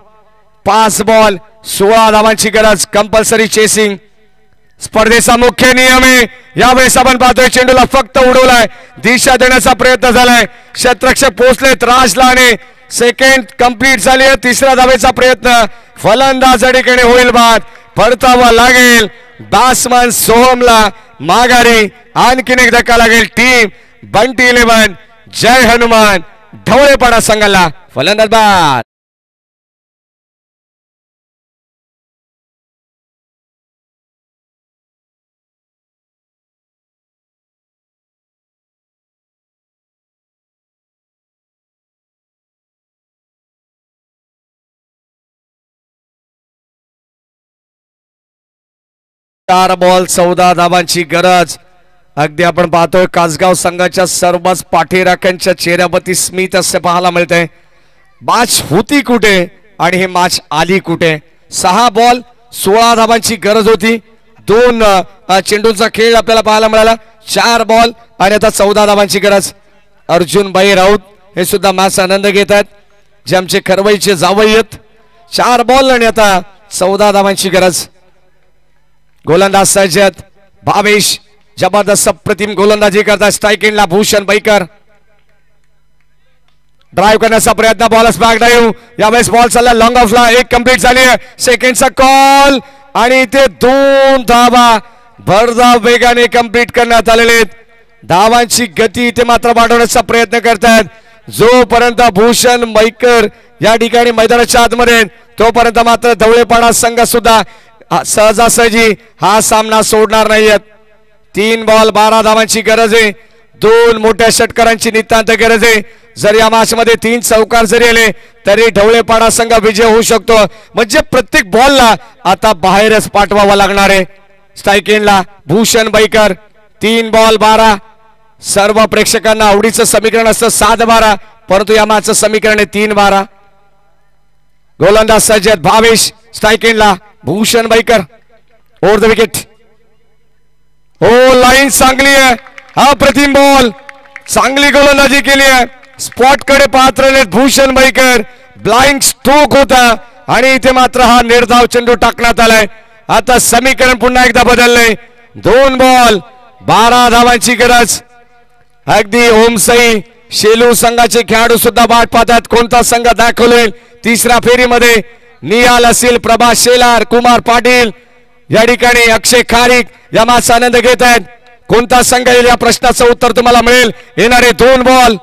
5 बॉल 16 धावांची गरज. कंपल्सरी चेसिंग स्पर्धेचा मुख्य नियम आहे. यावेळेस आपण पाहतोय चेंडूला फक्त उडवलाय, दिशा देण्याचा प्रयत्न झालाय. क्षेत्ररक्षक पोहोचलेत राजला आणि सेकंड कंप्लीट झाली आहे. 3ऱ्या धावेचा प्रयत्न फलंदाज अडीकडे होईल बाद. परतावा लागेल बॅट्समन सोहमला माघारी. आणखीन एक धक्का लागेल टीम बंटी 11 जय हनुमान ढवळेपाडा संघाला. फलंदाज बाद. चार बॉल 14 धावांची गरज. अगदी आपण पाहतोय कासगाव संघाच्या सर्वच पाठीराख्यांच्या चेहऱ्यावरती स्मित असे पाहायला मिळते. मॅच होती कुठे आणि हे मॅच आली कुठे. 6 बॉल 16 धावांची गरज होती. 2 चेंडूंचा खेळ आपल्याला पाहायला मिळाला. 4 बॉल आणि आता 14 धावांची गरज. अर्जुनभाई राऊत हे सुद्धा मॅच आनंद घेत आहेत जे आमचे खरवईचे जावई आहेत. 4 बॉल आणि आता 14 धावांची गरज. गोलंदाज सज्जत भावेश जबरदस्त प्रतिम गोलंदाजी करतात. स्ट्रायकिंगला भूषण बैकर. ड्राइव्ह करण्याचा प्रयत्न. बॉलच बॅक ड्राइव्ह. यावेळेस बॉल चालला लॉंग ऑफला. 1 कंप्लीट झाली आहे. सेकंडचा कॉल आणि इथे 2 धावा भरधाव वेगाने कंप्लीट करण्यात आलेले आहेत. धावांची गती इथे मात्र वाढवण्याचा प्रयत्न करतात. जोपर्यंत भूषण बैकर या ठिकाणी मैदानाच्या आतमध्ये तोपर्यंत मात्र ढवळेपाडा संघ सुद्धा सहजासहजी हा सामना सोडणार नाहीयेत. 3 बॉल 12 धावांची गरज आहे. 2 मोठ्या षटकारांची नितांत गरज आहे. जर या मॅच मध्ये 3 चौकार जरी आले तरी ढवळेपाडा संघ विजय होऊ शकतो. म्हणजे प्रत्येक बॉलला आता बाहेरच पाठवावा लागणार आहे. स्ट्रायकिंगला भूषण बैकर. 3 बॉल 12. सर्व प्रेक्षकांना आवडीचं समीकरण असतं 7-12, परंतु या मॅचचं समीकरण आहे 3-12. गोलंदाज सज्जत भावेश. स्ट्रायकिंगला Bhushan Baikar. Over the wicket. हो लाईन चांगली आहे. हा प्रतिम बॉल. चांगली गोलंदाजी केली आहे. स्पॉट कडे पाहत राहिले भूषण बैकर. ब्लाइंड स्ट्रोक होता आणि इथे मात्र हा निर्धाव चेंडू टाकण्यात आलाय. आता समीकरण पुन्हा एकदा बदललंय. 2 बॉल 12 धावांची गरज. अगदी ओमसई शेलू संघाचे खेळाडू सुद्धा वाट पाहतात कोणता संघ दाखवलेल 3ऱ्या फेरीमध्ये. निहाल असेल, प्रभास शेलार, कुमार पाटील या ठिकाणी अक्षय खारीक या मॅच आनंद घेत आहेत. कोणता संघ येईल या प्रश्नाचं उत्तर तुम्हाला मिळेल. येणारे 2 बॉल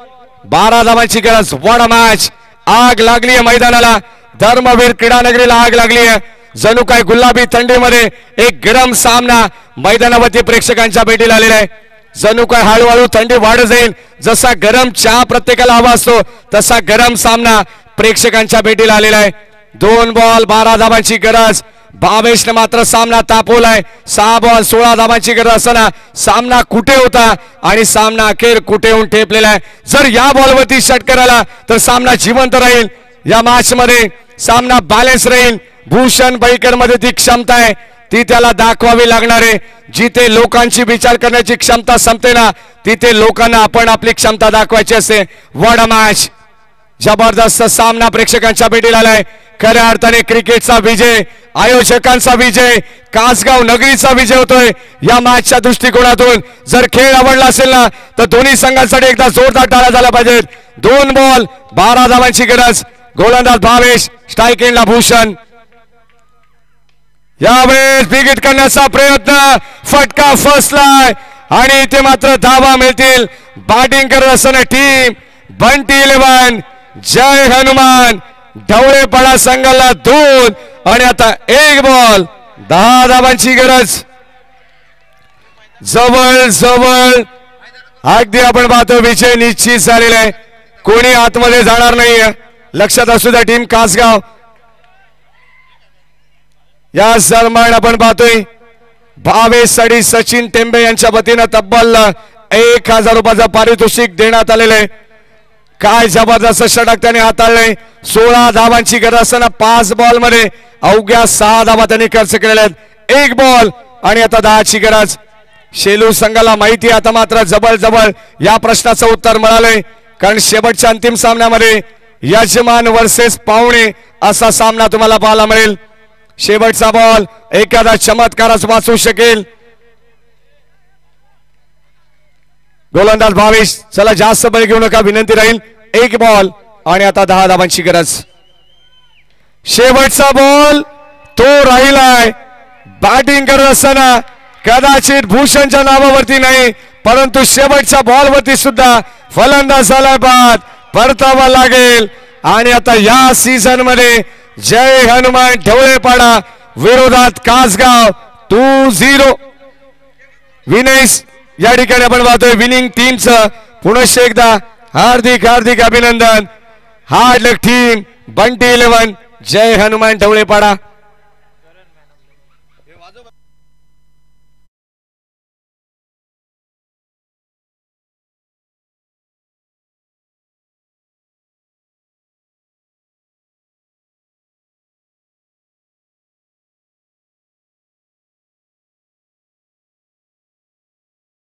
12 धावांची गरज. What a match. आग लागली आहे मैदानाला. धर्मवीर क्रीडानगरीला आग लागली आहे. जणू काय गुलाबी थंडीमध्ये एक गरम सामना मैदानावरती प्रेक्षकांच्या भेटीला आलेला आहे. जणू काय हळूहळू थंडी वाढत जाईल. जसा गरम चहा प्रत्येकाला हवा असतो तसा गरम सामना प्रेक्षकांच्या भेटीला आलेला आहे. 2 बॉल 12 धावांची गरज. भावेशने मात्र सामना तापवलाय. 6 बॉल 16 धावांची गरज असताना सामना कुठे होता आणि सामना अखेर कुठे येऊन ठेपलेला आहे. जर या बॉलवरती षटकार आला तर सामना जिवंत राहील. या मॅच मध्ये सामना बॅलन्स राहील. भूषण बैकर मध्ये ती क्षमता आहे ती त्याला दाखवावी लागणार आहे. जिथे लोकांची विचार करण्याची क्षमता संपते ना तिथे लोकांना आपण आपली क्षमता दाखवायची असते. What a match. जबरदस्त सामना प्रेक्षकांच्या भेटीला आलाय. खऱ्या अर्थाने क्रिकेटचा विजय, आयोजकांचा विजय, कासगाव नगरीचा विजय होतोय या मॅचच्या दृष्टिकोनातून. जर खेळ आवडला असेल ना तर दोन्ही संघांसाठी एकदा जोरदार टाळ्या झाल्या पाहिजेत. 2 बॉल 12 धावांची गरज. गोलंदाज भावेश, स्ट्राईक एंडला भूषण. यावेळेस बिगिट करण्याचा प्रयत्न, फटका फसलाय आणि इथे मात्र धावा मिळतील. बॅटिंग करत असताना टीम बंटी 11 जय हनुमान ढवळेपाडा संघाला 2 आणि आता 1 बॉल 10 धावांची गरज. जवळ जवळ अगदी आपण पाहतो विजय निश्चित झालेला आहे. कोणी आतमध्ये जाणार नाहीये. लक्षात असू द्या टीम कासगाव. या दरम्यान आपण पाहतोय भावेशसाठी सचिन टेंबे यांच्या वतीनं तब्बल 1000 रुपयाचं पारितोषिक देण्यात आलेलं आहे. काय जबरदस्त षटक त्याने हाताळले. 16 धावांची गरज असताना 5 बॉल मध्ये अवघ्या 6 धावा त्यांनी खर्च केलेल्या आहेत. 1 बॉल आणि आता 10ची गरज. शेलू संघाला माहिती आता मात्र जवळ या प्रश्नाचं उत्तर मिळालंय. कारण शेवटच्या अंतिम सामन्यामध्ये यजमान वर्सेस पाहुणे असा सामना तुम्हाला पाहायला मिळेल. शेवटचा बॉल एखादा चमत्कारच वाचू शकेल. गोलंदाज भावेश, चला जास्त बळ घेऊ नका विनंती राहील. 1 बॉल आणि आता 10 धावांची गरज. शेवटचा बॉल तो राहिलाय. बॅटिंग करत असताना कदाचित भूषणच्या नावावरती नाही परंतु शेवटच्या बॉलवरती सुद्धा फलंदाज झाला बाद. परतावा लागेल आणि आता या सीझन मध्ये जय हनुमान ढवळेपाडा विरोधात कासगाव 2-0 विनेश. या ठिकाणी आपण पाहतोय विनिंग टीमचं पुनश्च एकदा हार्दिक अभिनंदन. हार्ड लक टीम बंटी 11 जय हनुमान ढवळेपाडा.